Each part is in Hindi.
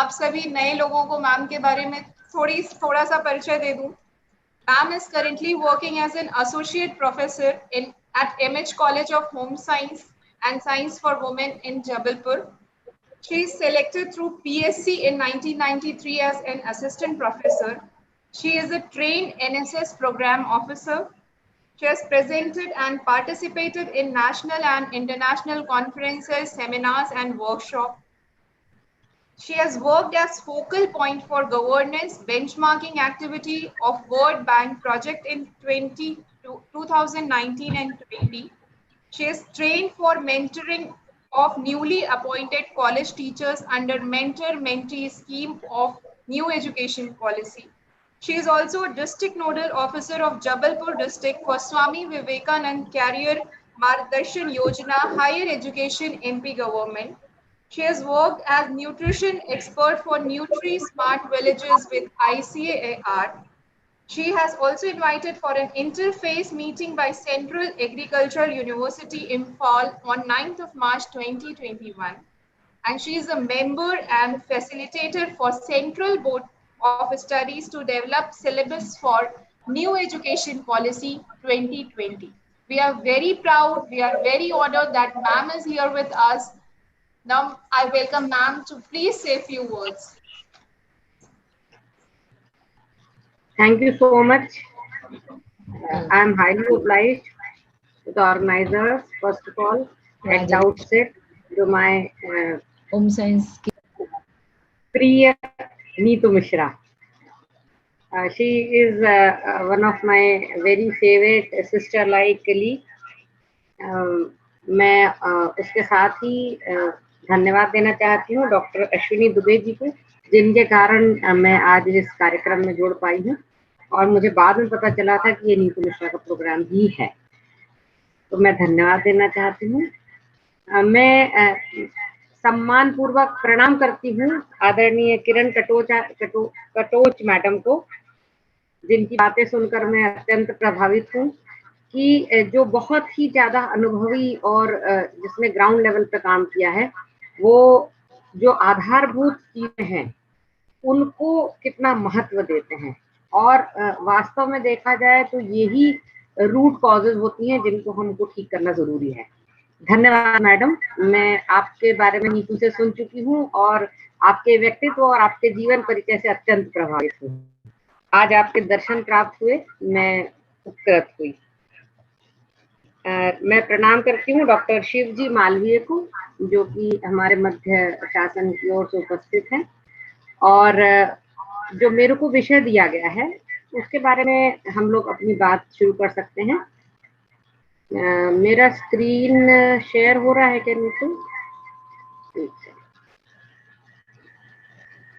आप सभी नए लोगों को मैम के बारे में थोड़ा सा परिचय दे दूं। Ma'am is currently working as an associate professor at MH College of Home Science and Science for Women in Jabalpur. She is selected through PSC in 1993 as an assistant professor. She is a trained NSS program officer. She has presented and participated in national and international conferences, seminars, and workshops. She has worked as focal point for governance benchmarking activity of World Bank project in 2019 and 20. She is trained for mentoring of newly appointed college teachers under mentor-mentee scheme of new education policy. She is also a district nodal officer of Jabalpur district for Swami Vivekanand Career Margdarshan Yojana Higher Education MP government. She has worked as nutrition expert for Nutri Smart Villages with ICAR. She has also invited for an interface meeting by Central Agricultural University Imphal on 9th of March 2021. And she is a member and facilitator for Central Board of Studies to develop syllabus for New Education Policy 2020. We are very proud, we are very honored that ma'am is here with us. Now, I welcome ma'am to please say a few words. Thank you so much. I am highly obliged to the organizers, first of all, at the outset, to my Home Science Priya Neetu Mishra. She is one of my very favorite sister-like colleague. मैं उसके साथ ही धन्यवाद देना चाहती हूँ डॉक्टर अश्विनी दुबे जी को, जिनके कारण मैं आज इस कार्यक्रम में जुड़ पाई हूँ और मुझे बाद में पता चला था कि ये नीतू मिश्रा का प्रोग्राम ही है, तो मैं धन्यवाद देना चाहती हूँ। मैं सम्मान पूर्वक प्रणाम करती हूँ आदरणीय किरण कटोच मैडम को, जिनकी बातें सुनकर मैं अत्यंत प्रभावित हूँ कि जो बहुत ही ज्यादा अनुभवी और जिसने ग्राउंड लेवल पे काम किया है, वो जो आधारभूत चीजें हैं उनको कितना महत्व देते हैं और वास्तव में देखा जाए तो यही रूट कॉजेज होती हैं जिनको हमको ठीक करना जरूरी है। धन्यवाद मैडम। मैं आपके बारे में नीतू से सुन चुकी हूँ और आपके व्यक्तित्व और आपके जीवन परिचय से अत्यंत प्रभावित हूँ। आज आपके दर्शन प्राप्त हुए, मैं उपकृत हुई। मैं प्रणाम करती हूँ डॉक्टर शिवजी मालवीय को, जो कि हमारे मध्य शासन की ओर से उपस्थित हैं, और जो मेरे को विषय दिया गया है उसके बारे में हम लोग अपनी बात शुरू कर सकते हैं। मेरा स्क्रीन शेयर हो रहा है क्या नीतू?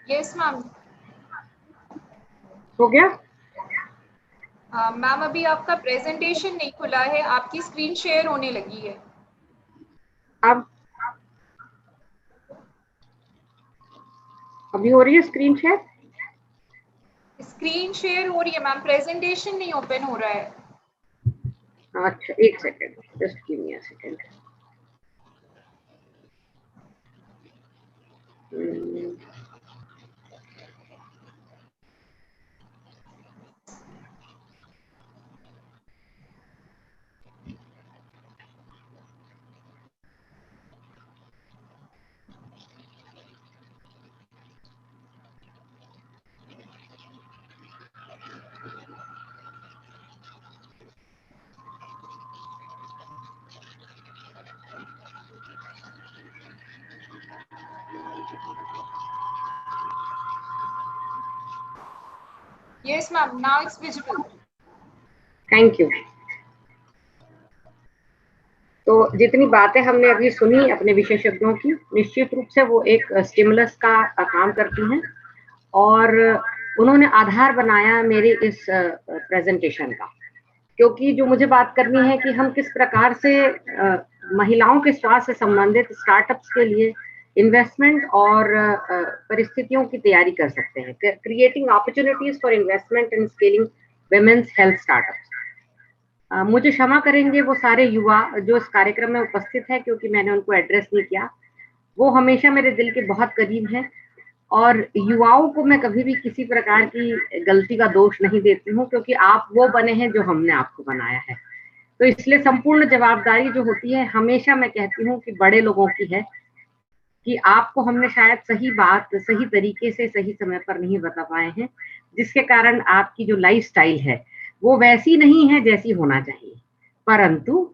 Yes ma'am. हो गया? मैम अभी आपका प्रेजेंटेशन नहीं खुला है, आपकी स्क्रीन शेयर होने लगी है। अब अभी हो रही है स्क्रीन शेयर? स्क्रीन शेयर हो रही है मैम, प्रेजेंटेशन नहीं ओपन हो रहा है। अच्छा, एक second, just give me a second. Yes ma'am, now it's visible. Thank you. तो जितनी बातें हमने अभी सुनी अपने विशेषज्ञों की, निश्चित रूप से वो एक स्टिमुलस का काम करती हैं और उन्होंने आधार बनाया मेरे इस प्रेजेंटेशन का, क्योंकि जो मुझे बात करनी है कि हम किस प्रकार से महिलाओं के स्वास्थ्य से संबंधित स्टार्टअप्स के लिए इन्वेस्टमेंट और परिस्थितियों की तैयारी कर सकते हैं। Creating opportunities for investment and scaling women's health startups. मुझे क्षमा करेंगे वो सारे युवा जो इस कार्यक्रम में उपस्थित है, क्योंकि मैंने उनको एड्रेस नहीं किया। वो हमेशा मेरे दिल के बहुत करीब हैं और युवाओं को मैं कभी भी किसी प्रकार की गलती का दोष नहीं देती हूँ, क्योंकि आप वो बने हैं जो हमने आपको बनाया है। तो इसलिए संपूर्ण जवाबदारी जो होती है, हमेशा मैं कहती हूँ कि बड़े लोगों की है, कि आपको हमने शायद सही बात सही तरीके से सही समय पर नहीं बता पाए हैं, जिसके कारण आपकी जो लाइफस्टाइल है वो वैसी नहीं है जैसी होना चाहिए। परंतु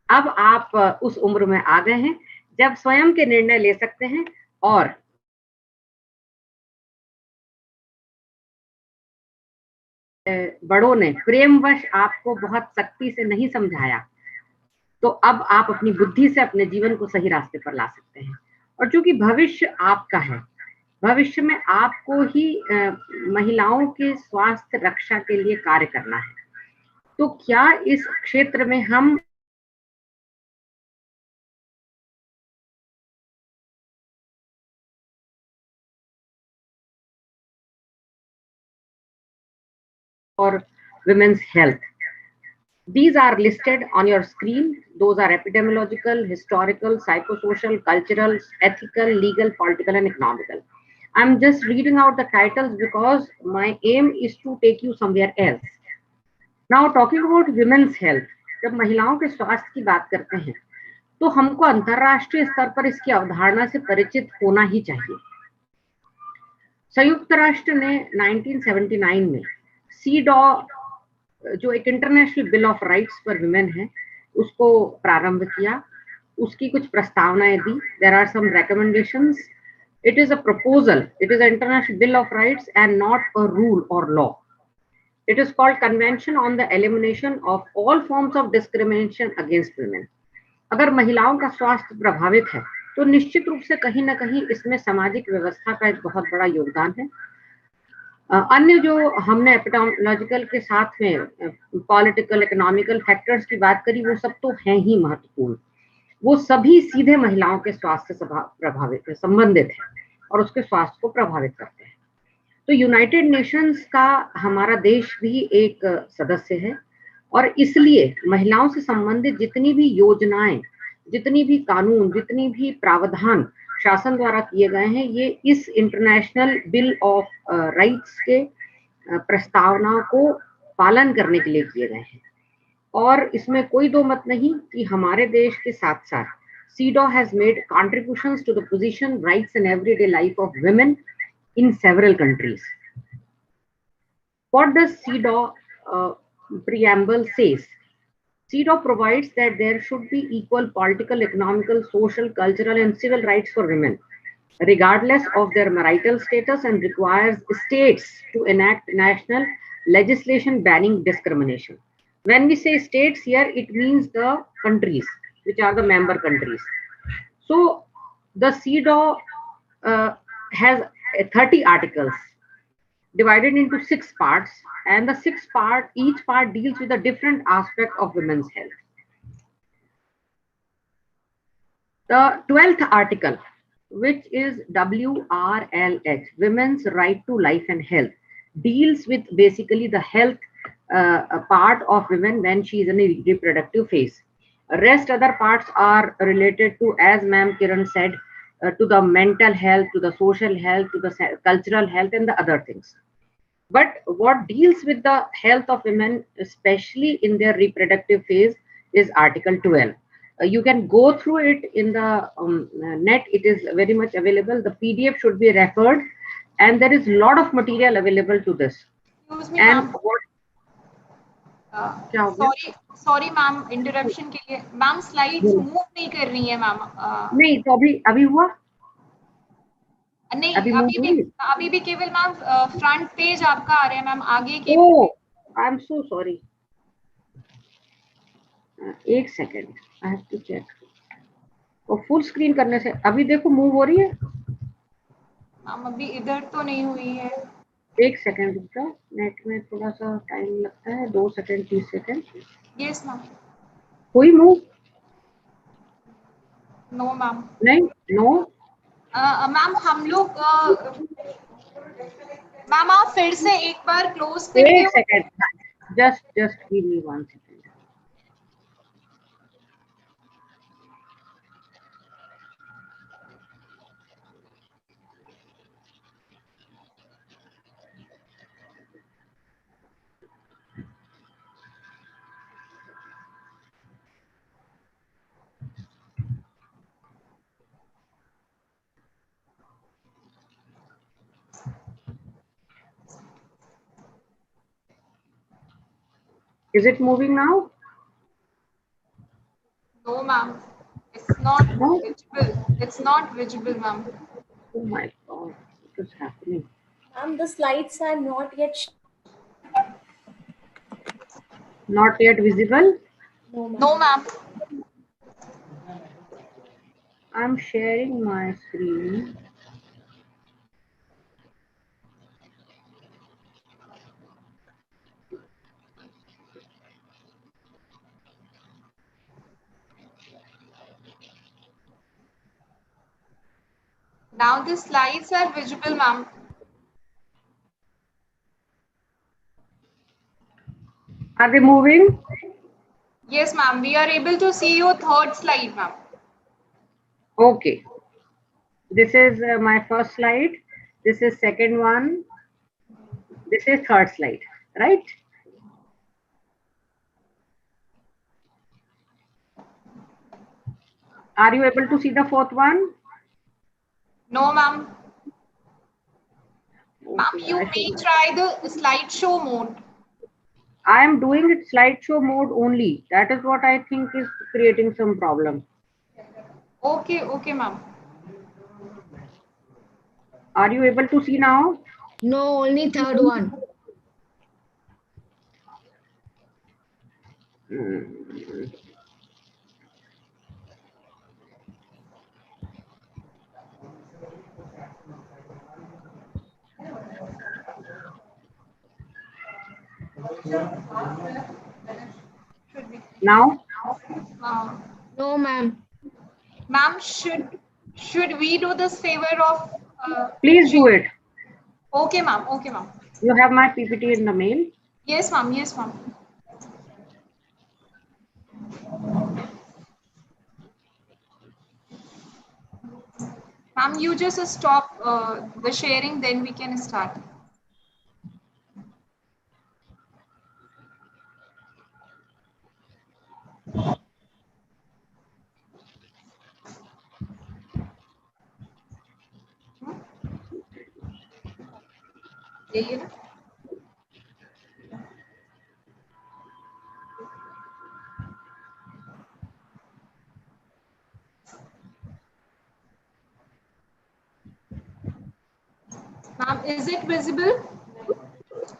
अब आप उस उम्र में आ गए हैं जब स्वयं के निर्णय ले सकते हैं, और बड़ों ने प्रेमवश आपको बहुत सख्ती से नहीं समझाया, तो अब आप अपनी बुद्धि से अपने जीवन को सही रास्ते पर ला सकते हैं। और चूंकि भविष्य आपका है, भविष्य में आपको ही महिलाओं के स्वास्थ्य रक्षा के लिए कार्य करना है। तो क्या इस क्षेत्र में हम और women's health, these are listed on your screen. Those are epidemiological, historical, psychosocial, cultural, ethical, legal, political, and economical. I'm just reading out the titles because my aim is to take you somewhere else. Now talking about women's health, जब महिलाओं के स्वास्थ्य की बात करते हैं तो हमको अंतरराष्ट्रीय स्तर पर इसकी अवधारणा से परिचित होना ही चाहिए। संयुक्त राष्ट्र ने 1979 में सीडॉ, जो एक international bill of rights for women है, उसको प्रारंभ किया। उसकी कुछ प्रस्तावनाएं दी। There are some recommendations. It is a proposal, it is a international bill of rights and not a rule और law. It is called convention on the elimination of all forms of discrimination against women. अगर महिलाओं का स्वास्थ्य प्रभावित है तो निश्चित रूप से कहीं ना कहीं इसमें सामाजिक व्यवस्था का एक बहुत बड़ा योगदान है। अन्य जो हमने एपिडेमियोलॉजिकल के साथ में पॉलिटिकल, इकोनॉमिकल फैक्टर्स की बात करी, वो सब तो हैं ही महत्वपूर्ण। वो सभी सीधे महिलाओं के स्वास्थ्य से प्रभावित संबंधित है और उसके स्वास्थ्य को प्रभावित करते हैं। तो यूनाइटेड नेशंस का हमारा देश भी एक सदस्य है, और इसलिए महिलाओं से संबंधित जितनी भी योजनाएं, जितनी भी कानून, जितनी भी प्रावधान शासन द्वारा किए गए हैं, ये इस इंटरनेशनल बिल ऑफ राइट्स के प्रस्तावना को पालन करने के लिए किए गए हैं। और इसमें कोई दो मत नहीं कि हमारे देश के साथ साथ CEDAW has made contributions to the position, rights and everyday life of women in several countries. What does CEDAW preamble says? CEDAW provides that there should be equal political, economical, social, cultural and civil rights for women, regardless of their marital status, and requires states to enact national legislation banning discrimination. When we say states here, it means the countries, which are the member countries. So the CEDAW has 30 articles divided into 6 parts, and the each part deals with a different aspect of women's health. The 12th article, which is WRLH, Women's Right to Life and Health, deals with basically the health part of women when she is in a reproductive phase. Rest other parts are related to, as Ma'am Kiran said, to the mental health, to the social health, to the cultural health and the other things. But what deals with the health of women, especially in their reproductive phase, is Article 12. You can go through it in the net. It is very much available. The PDF should be referred, and there is a lot of material available to this. Excuse me, and sorry ma'am interruption के लिए। मैम स्लाइड्स मूव नहीं कर रही है मैम। नहीं तो अभी हुआ नहीं, अभी भी केवल मैम फ्रंट पेज आपका आ रहा है मैम, आगे के। आई एम सो सॉरी, एक second, I have to check. और फुल स्क्रीन करने से अभी देखो मूव हो रही है मैम? अभी इधर तो नहीं हुई है। एक सेकेंड रुक जाओ, नेट में थोड़ा सा टाइम लगता है, 2 सेकेंड 30 सेकेंड। Yes ma'am. कोई मूव? No ma'am. नहीं, नो मैम हम लोग मैम आप फिर से एक बार क्लोज करके। एक second, just give me 1 second. Is it moving now? No, ma'am. It's not No? visible. It's not visible, ma'am. Oh my God, what is happening? Ma'am, the slides are not yet. Not yet visible? No, ma'am. No, ma'am. I'm sharing my screen. Now the slides are visible, ma'am. Are they moving? Yes, ma'am. We are able to see your third slide, ma'am. Okay. This is my first slide. This is second one. This is third slide, right? Are you able to see the fourth one? No, ma'am. Ma'am, Okay, you may try the slideshow mode. I am doing it slideshow mode only. That is what I think is creating some problem. Okay, okay, ma'am. Are you able to see now? No, only third one. Hmm. Now? Uh, No, ma'am. Ma'am, should we do this favor of? Please do it. Okay, ma'am. Okay, ma'am. You have my PPT in the mail. Yes, ma'am. Yes, ma'am. Ma'am, you just stop the sharing, then we can start. यही है ना? Ma'am, is it visible?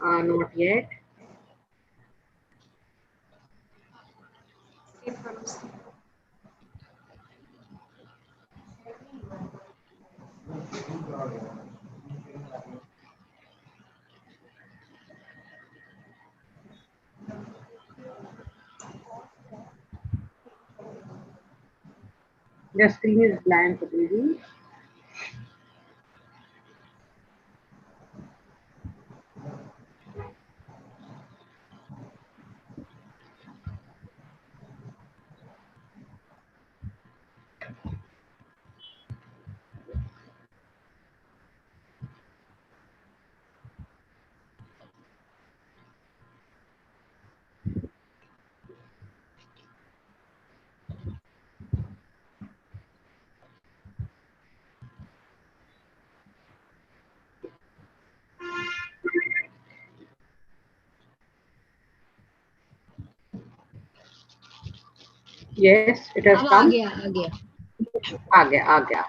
Not yet. The screen is blank, baby. Yes, it has अब आ come. गया, आ गया. आ गया, आ गया.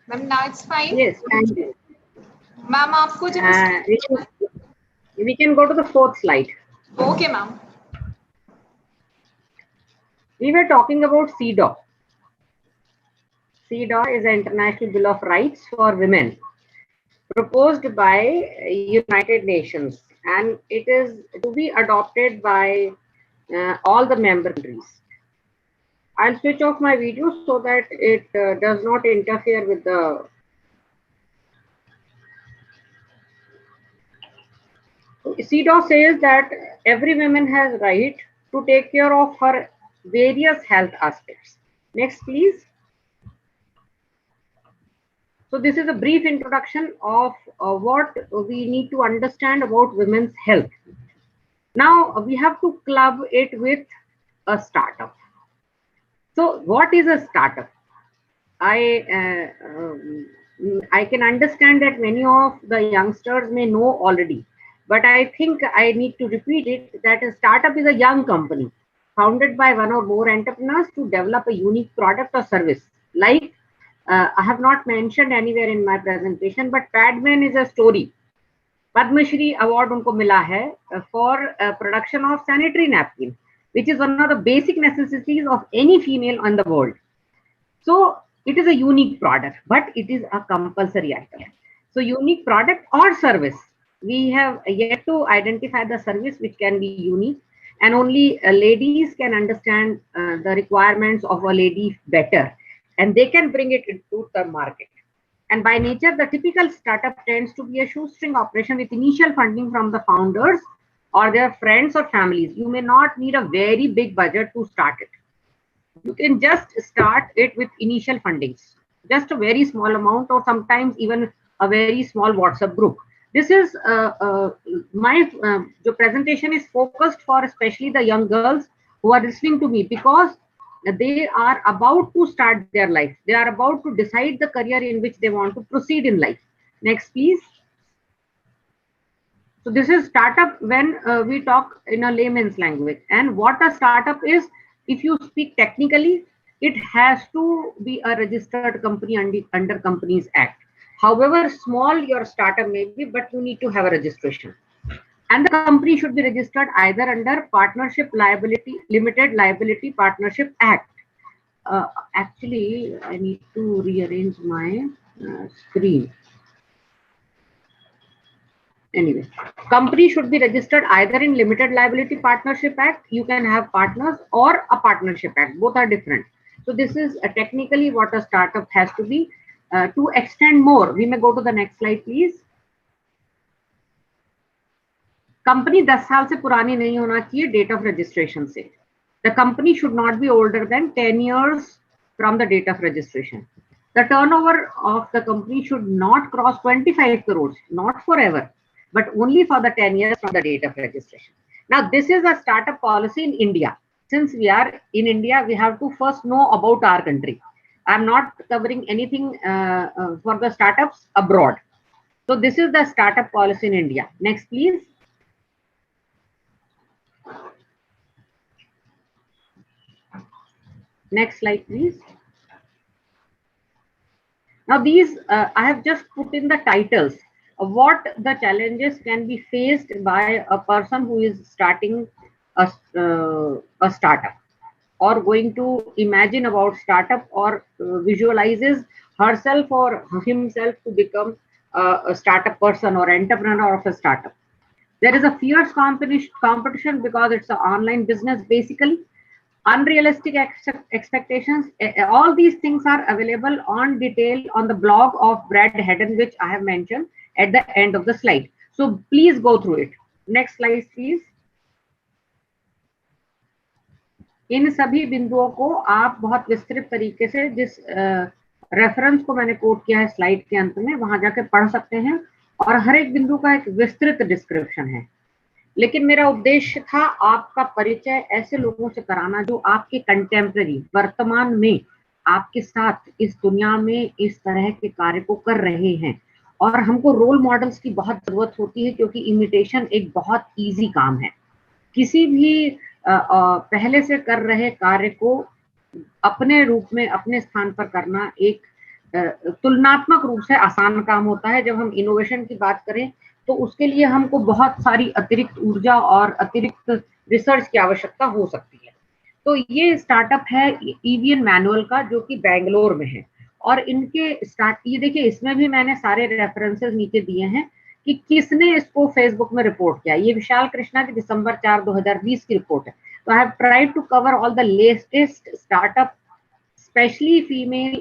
Ma'am, now it's fine. Yes, thank you. Ma'am, आपको जब We can go to the fourth slide. Okay, ma'am. We were talking about CEDAW. CEDAW is the International Bill of Rights for Women, proposed by United Nations, and it is to be adopted by all the member countries. I'll switch off my video so that it does not interfere with the. CEDAW says that every woman has right to take care of her various health aspects. Next, please. So this is a brief introduction of what we need to understand about women's health. Now we have to club it with a startup. So what is a startup? I can understand that many of the youngsters may know already, but I think I need to repeat it that a startup is a young company founded by one or more entrepreneurs to develop a unique product or service. Like I have not mentioned anywhere in my presentation, but Padman is a story. Padmashri award उनको मिला है for production of sanitary napkin, which is one of the basic necessities of any female in the world. So it is a unique product, but it is a compulsory item. So unique product or service, we have yet to identify the service which can be unique, and only ladies can understand the requirements of a lady better, and they can bring it into the market. And by nature, the typical startup tends to be a shoestring operation with initial funding from the founders or their friends or families. You may not need a very big budget to start it. You can just start it with initial fundings, just a very small amount, or sometimes even a very small WhatsApp group. This is my presentation is focused for especially the young girls who are listening to me, because they are about to start their life. They are about to decide the career in which they want to proceed in life. Next, please. So this is startup when we talk in a layman's language. And what a startup is, if you speak technically, it has to be a registered company under Companies Act. However small your startup may be, but you need to have a registration. And the company should be registered either under Partnership Liability, Limited Liability Partnership Act. Actually, I need to rearrange my screen. Anyway, company should be registered either in Limited Liability Partnership Act. You can have partners, or a Partnership Act. Both are different. So this is technically what a startup has to be. To extend more, we may go to the next slide, please. Company 10 साल से पुरानी नहीं होना चाहिए डेट ऑफ रजिस्ट्रेशन से. The company should not be older than 10 years from the date of registration. The turnover of the company should not cross 25 crores, not forever, but only for the 10 years from the date of registration. Now, this is a startup policy in India. Since we are in India, we have to first know about our country. I'm not covering anything for the startups abroad. So this is the startup policy in India. Next, please. Next slide, please. Now these, I have just put in the titles of what the challenges can be faced by a person who is starting a startup, or going to imagine about startup, or visualizes herself or himself to become a startup person or entrepreneur of a startup. There is a fierce competition because it's an online business basically. Unrealistic expectations, all these things are available on detail on the blog of Brad Haddon, which I have mentioned at the end of the slide. So please go through it. Next slide, please. इन सभी बिंदुओं को आप बहुत विस्तृत तरीके से, जिस रेफरेंस को मैंने कोट किया है स्लाइड के अंत में, वहां जाके पढ़ सकते हैं, और हर एक बिंदु का एक विस्तृत डिस्क्रिप्शन है. लेकिन मेरा उद्देश्य था आपका परिचय ऐसे लोगों से कराना जो आपके कंटेम्पररी, वर्तमान में आपके साथ इस दुनिया में इस तरह के कार्य को कर रहे हैं. और हमको रोल मॉडल्स की बहुत जरूरत होती है, क्योंकि इमिटेशन एक बहुत इजी काम है. किसी भी पहले से कर रहे कार्य को अपने रूप में, अपने स्थान पर करना एक तुलनात्मक रूप से आसान काम होता है. जब हम इनोवेशन की बात करें तो उसके लिए हमको बहुत सारी अतिरिक्त ऊर्जा और अतिरिक्त रिसर्च की आवश्यकता हो सकती है. तो ये स्टार्टअप है ईवीएन मैनुअल का, जो कि बेंगलोर में है. और इनके ये देखिए, इसमें भी मैंने सारे रेफरेंसेस नीचे दिए हैं कि किसने इसको फेसबुक में रिपोर्ट किया. ये विशाल कृष्णा की दिसंबर 4, 2020 की रिपोर्ट है. तो I have tried to cover all the latest startup, specially female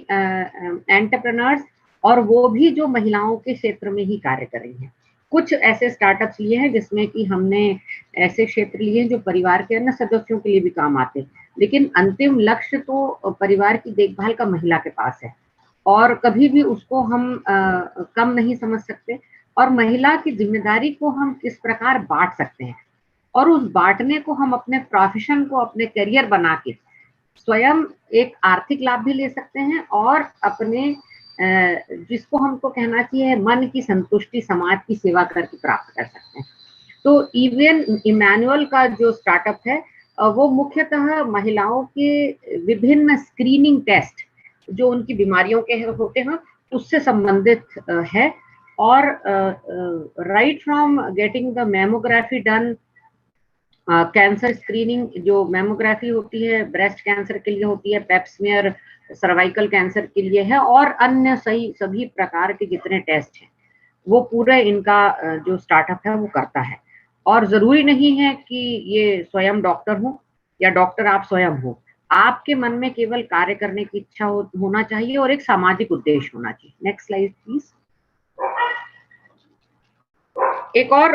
entrepreneurs, और वो भी जो महिलाओं के क्षेत्र में ही कार्य कर रही हैं. कुछ ऐसे स्टार्टअप्स लिए हैं जिसमें कि हमने ऐसे क्षेत्र लिए हैं जो परिवार के अन्य सदस्यों के लिए भी काम आते हैं, लेकिन अंतिम लक्ष्य तो परिवार की देखभाल का महिला के पास है, और कभी भी उसको हम कम नहीं समझ सकते. और महिला की जिम्मेदारी को हम किस प्रकार बांट सकते हैं, और उस बांटने को हम अपने प्रोफेशन को, अपने करियर बना के स्वयं एक आर्थिक लाभ भी ले सकते हैं और अपने जिसको हमको कहना चाहिए मन की संतुष्टि समाज की सेवा करके प्राप्त कर सकते हैं। तो इवन इमैनुअल का जो स्टार्टअप है वो मुख्यतः महिलाओं के विभिन्न स्क्रीनिंग टेस्ट जो उनकी बीमारियों के होते हैं उससे संबंधित है। और right from getting the mammography done, cancer screening जो मैमोग्राफी होती है ब्रेस्ट कैंसर के लिए होती है, पेप्समियर सर्वाइकल कैंसर के लिए है, और अन्य सभी प्रकार के जितने टेस्ट हैं वो पूरे इनका जो स्टार्टअप है वो करता है। और जरूरी नहीं है कि ये स्वयं डॉक्टर हो या डॉक्टर आप स्वयं हो, आपके मन में केवल कार्य करने की इच्छा होना चाहिए और एक सामाजिक उद्देश्य होना चाहिए। Next slide please. एक और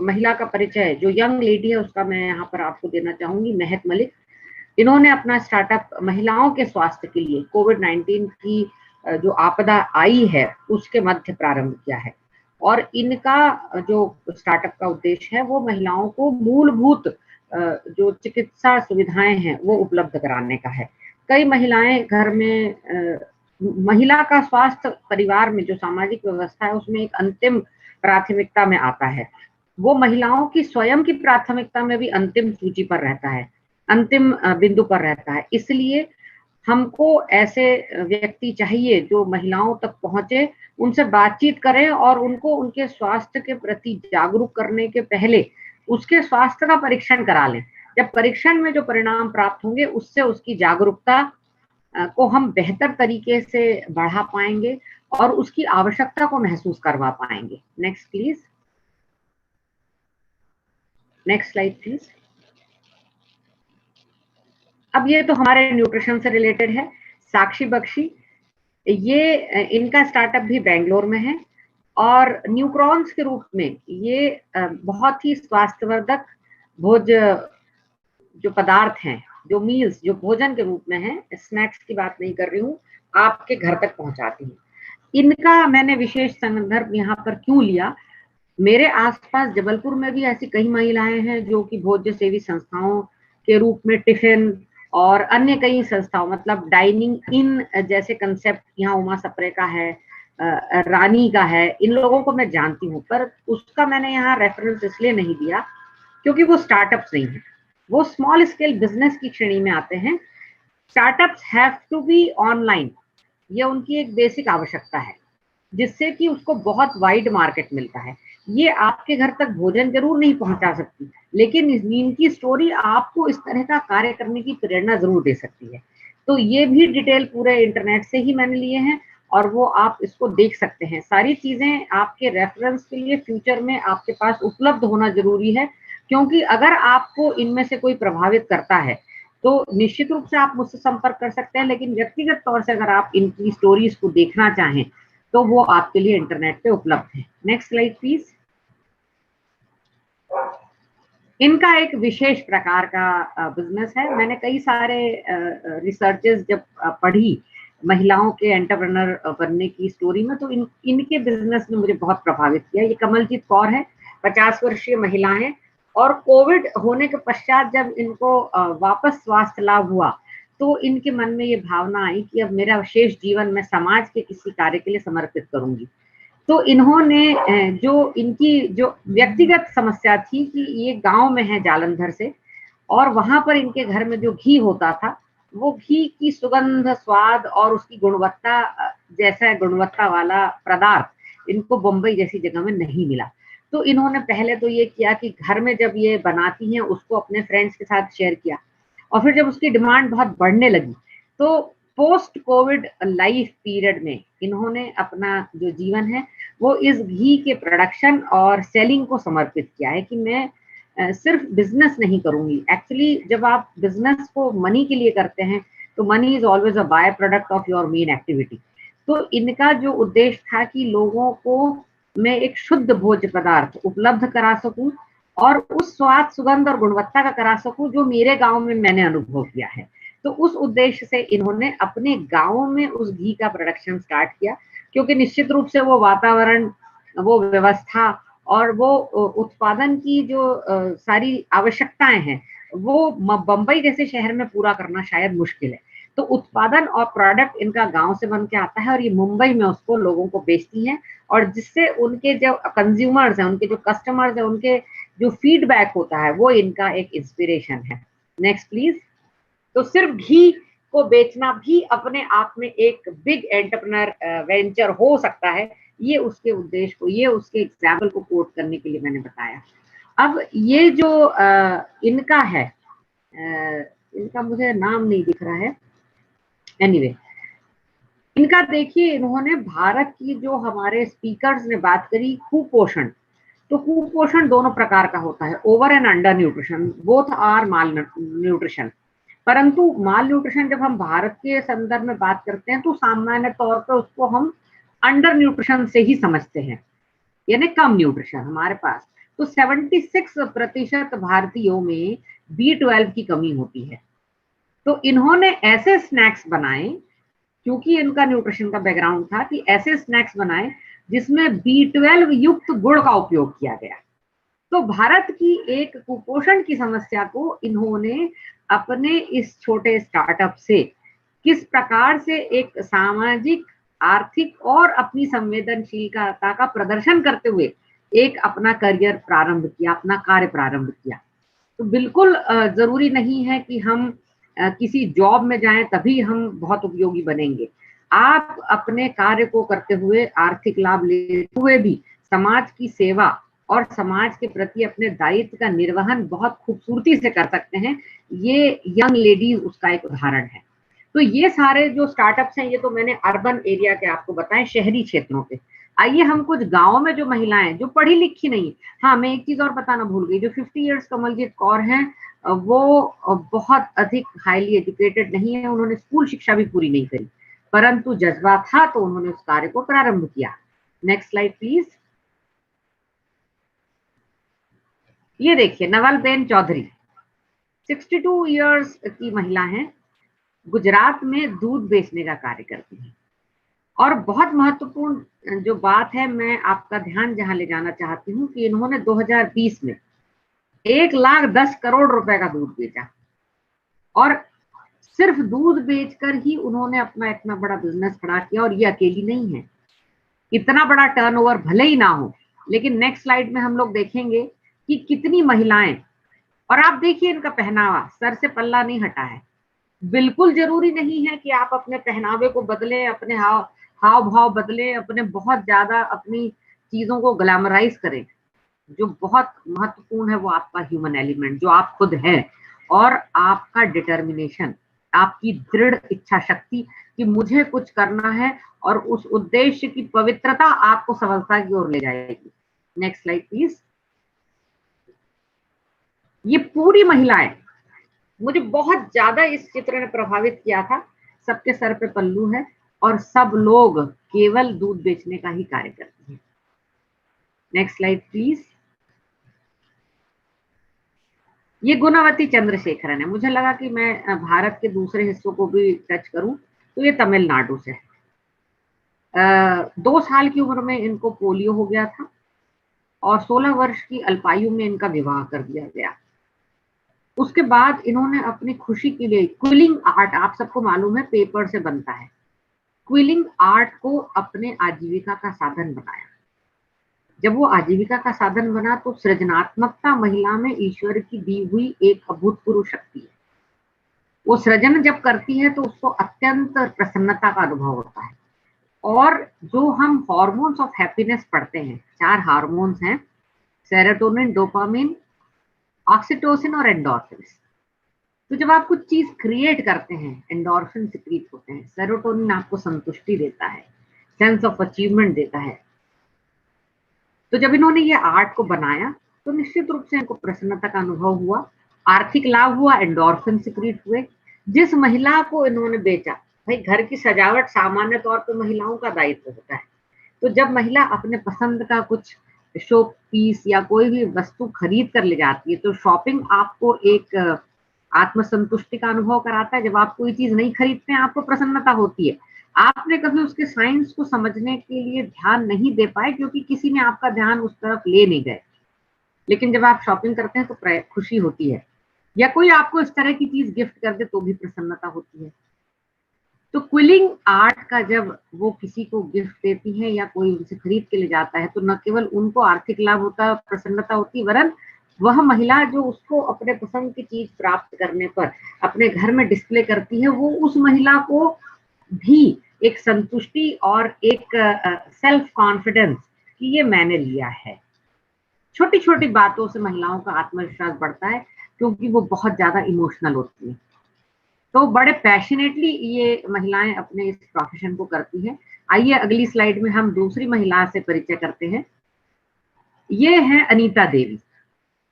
महिला का परिचय जो यंग लेडी है उसका मैं यहाँ पर आपको देना चाहूंगी, महक मलिक। इन्होंने अपना स्टार्टअप महिलाओं के स्वास्थ्य के लिए कोविड-19 की जो आपदा आई है उसके मध्य प्रारंभ किया है। और इनका जो स्टार्टअप का उद्देश्य है वो महिलाओं को मूलभूत जो चिकित्सा सुविधाएं हैं वो उपलब्ध कराने का है। कई महिलाएं घर में महिला का स्वास्थ्य परिवार में जो सामाजिक व्यवस्था है उसमें एक अंतिम प्राथमिकता में आता है, वो महिलाओं की स्वयं की प्राथमिकता में भी अंतिम सूची पर रहता है, अंतिम बिंदु पर रहता है। इसलिए हमको ऐसे व्यक्ति चाहिए जो महिलाओं तक पहुंचे, उनसे बातचीत करें और उनको उनके स्वास्थ्य के प्रति जागरूक करने के पहले उसके स्वास्थ्य का परीक्षण करा लें। जब परीक्षण में जो परिणाम प्राप्त होंगे उससे उसकी जागरूकता को हम बेहतर तरीके से बढ़ा पाएंगे और उसकी आवश्यकता को महसूस करवा पाएंगे। Next please, next slide please. अब ये तो हमारे न्यूट्रिशन से रिलेटेड है। साक्षी बख्शी, ये इनका स्टार्टअप भी बेंगलोर में है और न्यूक्रॉन्स के रूप में ये बहुत ही स्वास्थ्यवर्धक भोज जो पदार्थ हैं, जो मील्स जो भोजन के रूप में है, स्नैक्स की बात नहीं कर रही हूँ, आपके घर तक पहुंचाती हूँ। इनका मैंने विशेष संदर्भ यहाँ पर क्यों लिया, मेरे आसपास जबलपुर में भी ऐसी कई महिलाएं हैं जो कि भोज्य सेवी संस्थाओं के रूप में टिफिन और अन्य कई संस्थाओं मतलब डाइनिंग इन जैसे कंसेप्ट यहाँ उमा सप्रे का है, रानी का है, इन लोगों को मैं जानती हूँ, पर उसका मैंने यहाँ रेफरेंस इसलिए नहीं दिया क्योंकि वो स्टार्टअप्स नहीं है, वो स्मॉल स्केल बिजनेस की श्रेणी में आते हैं। Startups have to be online, ये उनकी एक बेसिक आवश्यकता है जिससे कि उसको बहुत वाइड मार्केट मिलता है। ये आपके घर तक भोजन जरूर नहीं पहुंचा सकती, लेकिन इनकी स्टोरी आपको इस तरह का कार्य करने की प्रेरणा जरूर दे सकती है। तो ये भी डिटेल पूरे इंटरनेट से ही मैंने लिए हैं और वो आप इसको देख सकते हैं। सारी चीजें आपके रेफरेंस के लिए फ्यूचर में आपके पास उपलब्ध होना जरूरी है, क्योंकि अगर आपको इनमें से कोई प्रभावित करता है तो निश्चित रूप से आप मुझसे संपर्क कर सकते हैं, लेकिन व्यक्तिगत तौर से अगर आप इनकी स्टोरीज को देखना चाहें तो वो आपके लिए इंटरनेट पे उपलब्ध है। Next slide please. इनका एक विशेष प्रकार का बिजनेस है। मैंने कई सारे रिसर्चेस जब पढ़ी महिलाओं के एंटरप्रेन्योर बनने की स्टोरी में, तो इनके बिजनेस ने मुझे बहुत प्रभावित किया। ये कमलजीत कौर है, 50 वर्षीय महिला है और कोविड होने के पश्चात जब इनको वापस स्वास्थ्य लाभ हुआ तो इनके मन में ये भावना आई कि अब मेरा शेष जीवन मैं समाज के किसी कार्य के लिए समर्पित करूंगी। तो इन्होंने जो इनकी जो व्यक्तिगत समस्या थी कि ये गांव में है जालंधर से, और वहां पर इनके घर में जो घी होता था वो घी की सुगंध, स्वाद और उसकी गुणवत्ता जैसा गुणवत्ता वाला पदार्थ इनको बम्बई जैसी जगह में नहीं मिला। तो इन्होंने पहले तो ये किया कि घर में जब ये बनाती हैं उसको अपने फ्रेंड्स के साथ शेयर किया, और फिर जब उसकी डिमांड बहुत बढ़ने लगी तो पोस्ट कोविड लाइफ पीरियड में इन्होंने अपना जो जीवन है वो इस घी के प्रोडक्शन और सेलिंग को समर्पित किया है कि मैं सिर्फ बिजनेस नहीं करूंगी। एक्चुअली जब आप बिजनेस को मनी के लिए करते हैं तो money is always a by product of your main activity. तो इनका जो उद्देश्य था कि लोगों को मैं एक शुद्ध भोज्य पदार्थ उपलब्ध करा सकूं और उस स्वाद, सुगंध और गुणवत्ता का करा सकूं जो मेरे गांव में मैंने अनुभव किया है। तो उस उद्देश्य से इन्होंने अपने गांव में उस घी का प्रोडक्शन स्टार्ट किया, क्योंकि निश्चित रूप से वो वातावरण, वो व्यवस्था और वो उत्पादन की जो सारी आवश्यकताएं हैं वो बम्बई जैसे शहर में पूरा करना शायद मुश्किल है। तो उत्पादन और प्रोडक्ट इनका गांव से बन के आता है और ये मुंबई में उसको लोगों को बेचती हैं, और जिससे उनके जो कंज्यूमर्स हैं, उनके जो कस्टमर्स हैं, उनके जो फीडबैक होता है वो इनका एक इंस्पिरेशन है। Next please. तो सिर्फ घी को बेचना भी अपने आप में एक बिग एंटरप्रेन्योर वेंचर हो सकता है। ये उसके उद्देश्य को, ये उसके एग्जाम्पल को कोट करने के लिए मैंने बताया। अब ये जो इनका है, इनका मुझे नाम नहीं दिख रहा है, एनीवे इनका देखिए, इन्होंने भारत की जो हमारे स्पीकर्स ने बात करी कुपोषण। तो कुपोषण दोनों प्रकार का होता है, over and under nutrition, both are malnutrition. परंतु माल न्यूट्रिशन जब हम भारत के संदर्भ में बात करते हैं तो सामान्य तौर पर उसको हम अंडर न्यूट्रिशन से ही समझते हैं, यानी कम न्यूट्रिशन हमारे पास। तो 76% भारतीयों में B12 की कमी होती है। तो इन्होंने ऐसे स्नैक्स बनाए, क्योंकि इनका न्यूट्रिशन का बैकग्राउंड था, कि ऐसे स्नैक्स बनाए जिसमें B12 युक्त गुड़ का उपयोग किया गया। तो भारत की एक कुपोषण की समस्या को इन्होंने अपने इस छोटे स्टार्टअप से किस प्रकार से एक सामाजिक, आर्थिक और अपनी संवेदनशीलता का प्रदर्शन करते हुए एक अपना करियर प्रारंभ किया, अपना कार्य प्रारंभ किया। तो बिल्कुल जरूरी नहीं है कि हम किसी जॉब में जाएं तभी हम बहुत उपयोगी बनेंगे। आप अपने कार्य को करते हुए, आर्थिक लाभ लेते हुए भी समाज की सेवा और समाज के प्रति अपने दायित्व का निर्वहन बहुत खूबसूरती से कर सकते हैं। ये यंग लेडीज उसका एक उदाहरण है। तो ये सारे जो स्टार्टअप्स हैं, ये तो मैंने अर्बन एरिया के आपको बताएं, शहरी क्षेत्रों पे। आइए हम कुछ गाँव में जो महिलाएं जो पढ़ी लिखी नहीं, हाँ मैं एक चीज और बताना भूल गई, जो 50 इयर्स कमलजीत कौर हैं वो बहुत अधिक हाईली एजुकेटेड नहीं है, उन्होंने स्कूल शिक्षा भी पूरी नहीं करी, परंतु जज्बा था तो उन्होंने उस कार्य को प्रारंभ किया। Next slide please. ये देखिए नवलबेन चौधरी 62 इयर्स की महिला हैं, गुजरात में दूध बेचने का कार्य करती हैं। और बहुत महत्वपूर्ण जो बात है, मैं आपका ध्यान जहां ले जाना चाहती हूँ कि इन्होंने 2020 में 1,10,00,000 रुपए का दूध बेचा, और सिर्फ दूध बेचकर ही उन्होंने अपना इतना बड़ा बिजनेस खड़ा किया। और ये अकेली नहीं है, इतना बड़ा टर्नओवर भले ही ना हो, लेकिन नेक्स्ट स्लाइड में हम लोग देखेंगे कि कितनी महिलाएं, और आप देखिए इनका पहनावा, सर से पल्ला नहीं हटा है। बिल्कुल जरूरी नहीं है कि आप अपने पहनावे को बदले, अपने हाव भाव बदले, अपने बहुत ज्यादा अपनी चीजों को ग्लैमराइज करें। जो बहुत महत्वपूर्ण है वो आपका ह्यूमन एलिमेंट, जो आप खुद है, और आपका डिटर्मिनेशन, आपकी दृढ़ इच्छा शक्ति कि मुझे कुछ करना है, और उस उद्देश्य की पवित्रता आपको सफलता की ओर ले जाएगी। Next slide please. ये पूरी महिलाएं, मुझे बहुत ज्यादा इस चित्र ने प्रभावित किया था। सबके सर पे पल्लू है और सब लोग केवल दूध बेचने का ही कार्य करती हैं। Next slide please. ये गुणवती चंद्रशेखरन है। मुझे लगा कि मैं भारत के दूसरे हिस्सों को भी टच करूं, तो ये तमिलनाडु से है। 2 साल की उम्र में इनको पोलियो हो गया था और 16 वर्ष की अल्पायु में इनका विवाह कर दिया गया। उसके बाद इन्होंने अपनी खुशी के लिए क्विलिंग आर्ट, आप सबको मालूम है पेपर से बनता है, क्विलिंग आर्ट को अपने आजीविका का साधन बनाया। जब वो आजीविका का साधन बना तो सृजनात्मकता महिला में ईश्वर की दी हुई एक अभूतपूर्व शक्ति है। वो सृजन जब करती है तो उसको अत्यंत प्रसन्नता का अनुभव होता है। और जो हम हॉर्मोन्स ऑफ हैप्पीनेस पढ़ते हैं, 4 हार्मोन्स हैं, सेरोटोनिन, डोपामिन, ऑक्सीटोसिन और एंडोर्फिन। तो जब आप कुछ चीज क्रिएट करते हैं, एंडोर्फिन सिक्रीट होते हैं, सेरोटोनिन आपको संतुष्टि देता है, सेंस ऑफ अचीवमेंट देता है। तो जब इन्होंने ये आर्ट को बनाया तो निश्चित रूप से इनको प्रसन्नता का अनुभव हुआ, आर्थिक लाभ हुआ, एंडोर्फिन सिक्रीट हुए। जिस महिला को इन्होंने बेचा, भाई घर की सजावट सामान्य तौर पर महिलाओं का दायित्व होता है, तो जब महिला अपने पसंद का कुछ शो पीस या कोई भी वस्तु खरीद कर ले जाती है, तो शॉपिंग आपको एक आत्मसंतुष्टि का अनुभव कराता है। जब आप कोई चीज नहीं खरीदते हैं आपको प्रसन्नता होती है। आपने कभी उसके साइंस को समझने के लिए ध्यान नहीं दे पाए क्योंकि किसी ने आपका ध्यान उस तरफ ले नहीं गए, लेकिन जब आप शॉपिंग करते हैं तो खुशी होती है। या कोई आपको इस तरह की चीज गिफ्ट कर दे तो भी प्रसन्नता होती है। तो क्विलिंग आर्ट का जब वो किसी को गिफ्ट देती है या कोई उनसे खरीद के ले जाता है, तो न केवल उनको आर्थिक लाभ होता है, प्रसन्नता होती है, वरन वह महिला जो उसको अपने पसंद की चीज प्राप्त करने पर अपने घर में डिस्प्ले करती है, वो उस महिला को भी एक संतुष्टि और एक सेल्फ कॉन्फिडेंस कि ये मैंने लिया है। छोटी छोटी बातों से महिलाओं का आत्मविश्वास बढ़ता है, क्योंकि वो बहुत ज्यादा इमोशनल होती है। तो बड़े पैशनेटली ये महिलाएं अपने इस प्रोफेशन को करती हैं। आइए अगली स्लाइड में हम दूसरी महिला से परिचय करते हैं। ये है Anita Devi.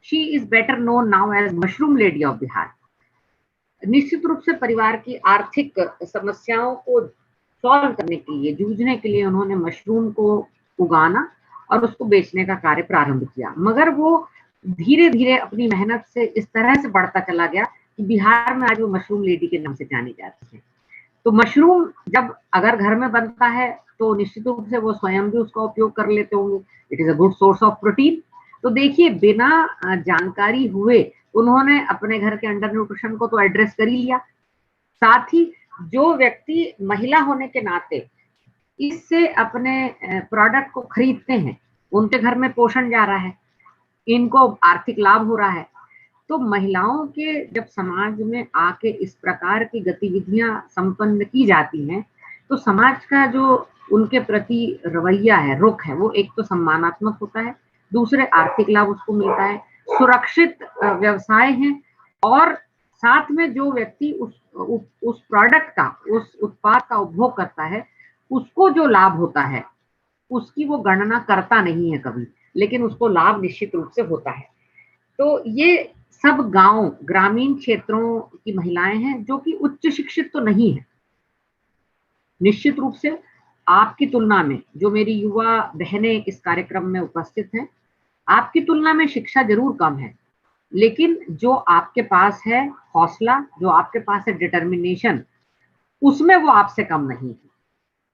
She is better known now as mushroom lady of Bihar. निश्चित रूप से परिवार की आर्थिक समस्याओं को सॉल्व करने के लिए, जूझने के लिए उन्होंने मशरूम को उगाना और उसको बेचने का कार्य प्रारंभ किया, मगर वो धीरे धीरे अपनी मेहनत से इस तरह से बढ़ता चला गया कि बिहार में आज वो मशरूम लेडी के नाम से जानी जाती है। तो मशरूम जब अगर घर में बनता है तो निश्चित रूप से वो स्वयं भी उसका उपयोग कर लेते होंगे। It is a good source of protein. तो देखिए, बिना जानकारी हुए उन्होंने अपने घर के अंडर न्यूट्रिशन को तो एड्रेस कर ही लिया, साथ ही जो व्यक्ति महिला होने के नाते इससे अपने प्रोडक्ट को खरीदते हैं, उनके घर में पोषण जा रहा है, इनको आर्थिक लाभ हो रहा है। तो महिलाओं के जब समाज में आके इस प्रकार की गतिविधियां संपन्न की जाती हैं, तो समाज का जो उनके प्रति रवैया है, रुख है, वो एक तो सम्मानात्मक होता है, दूसरे आर्थिक लाभ उसको मिलता है, सुरक्षित व्यवसाय है, और साथ में जो व्यक्ति उस प्रोडक्ट का, उस उत्पाद का उपभोग करता है, उसको जो लाभ होता है उसकी वो गणना करता नहीं है कभी, लेकिन उसको लाभ निश्चित रूप से होता है। तो ये सब गांव, ग्रामीण क्षेत्रों की महिलाएं हैं जो कि उच्च शिक्षित तो नहीं है। निश्चित रूप से आपकी तुलना में, जो मेरी युवा बहनें इस कार्यक्रम में उपस्थित हैं, आपकी तुलना में शिक्षा जरूर कम है, लेकिन जो आपके पास है हौसला, जो आपके पास है डिटर्मिनेशन, उसमें वो आपसे कम नहीं है।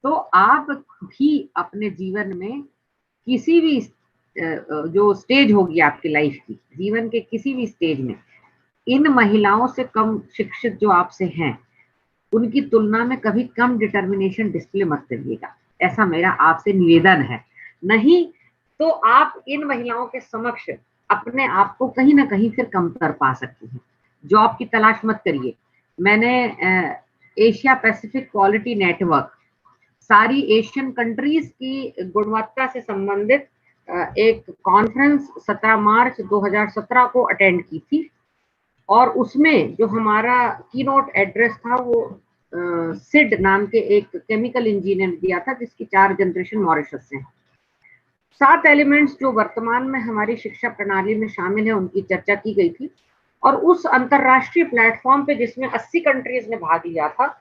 तो आप भी अपने जीवन में किसी भी जो स्टेज होगी आपकी लाइफ की, जीवन के किसी भी स्टेज में, इन महिलाओं से कम शिक्षित जो आपसे हैं, उनकी तुलना में कभी कम डिटर्मिनेशन डिस्प्ले मत करिएगा, ऐसा मेरा आपसे निवेदन है। नहीं तो आप इन महिलाओं के समक्ष अपने आप को कहीं ना कहीं फिर कम कर पा सकती हैं। जॉब की तलाश मत करिए। मैंने एशिया पैसिफिक क्वालिटी नेटवर्क, सारी एशियन कंट्रीज की गुणवत्ता से संबंधित एक कॉन्फ्रेंस 17 मार्च 2017 को अटेंड की थी, और उसमें जो हमारा कीनोट एड्रेस था वो सिड नाम के एक केमिकल इंजीनियर दिया था, जिसकी 4 जनरेशन मॉरिशस से हैं। 7 एलिमेंट्स जो वर्तमान में हमारी शिक्षा प्रणाली में शामिल है, उनकी चर्चा की गई थी। और उस अंतरराष्ट्रीय प्लेटफॉर्म पे जिसमें 80 कंट्रीज ने भाग लिया था,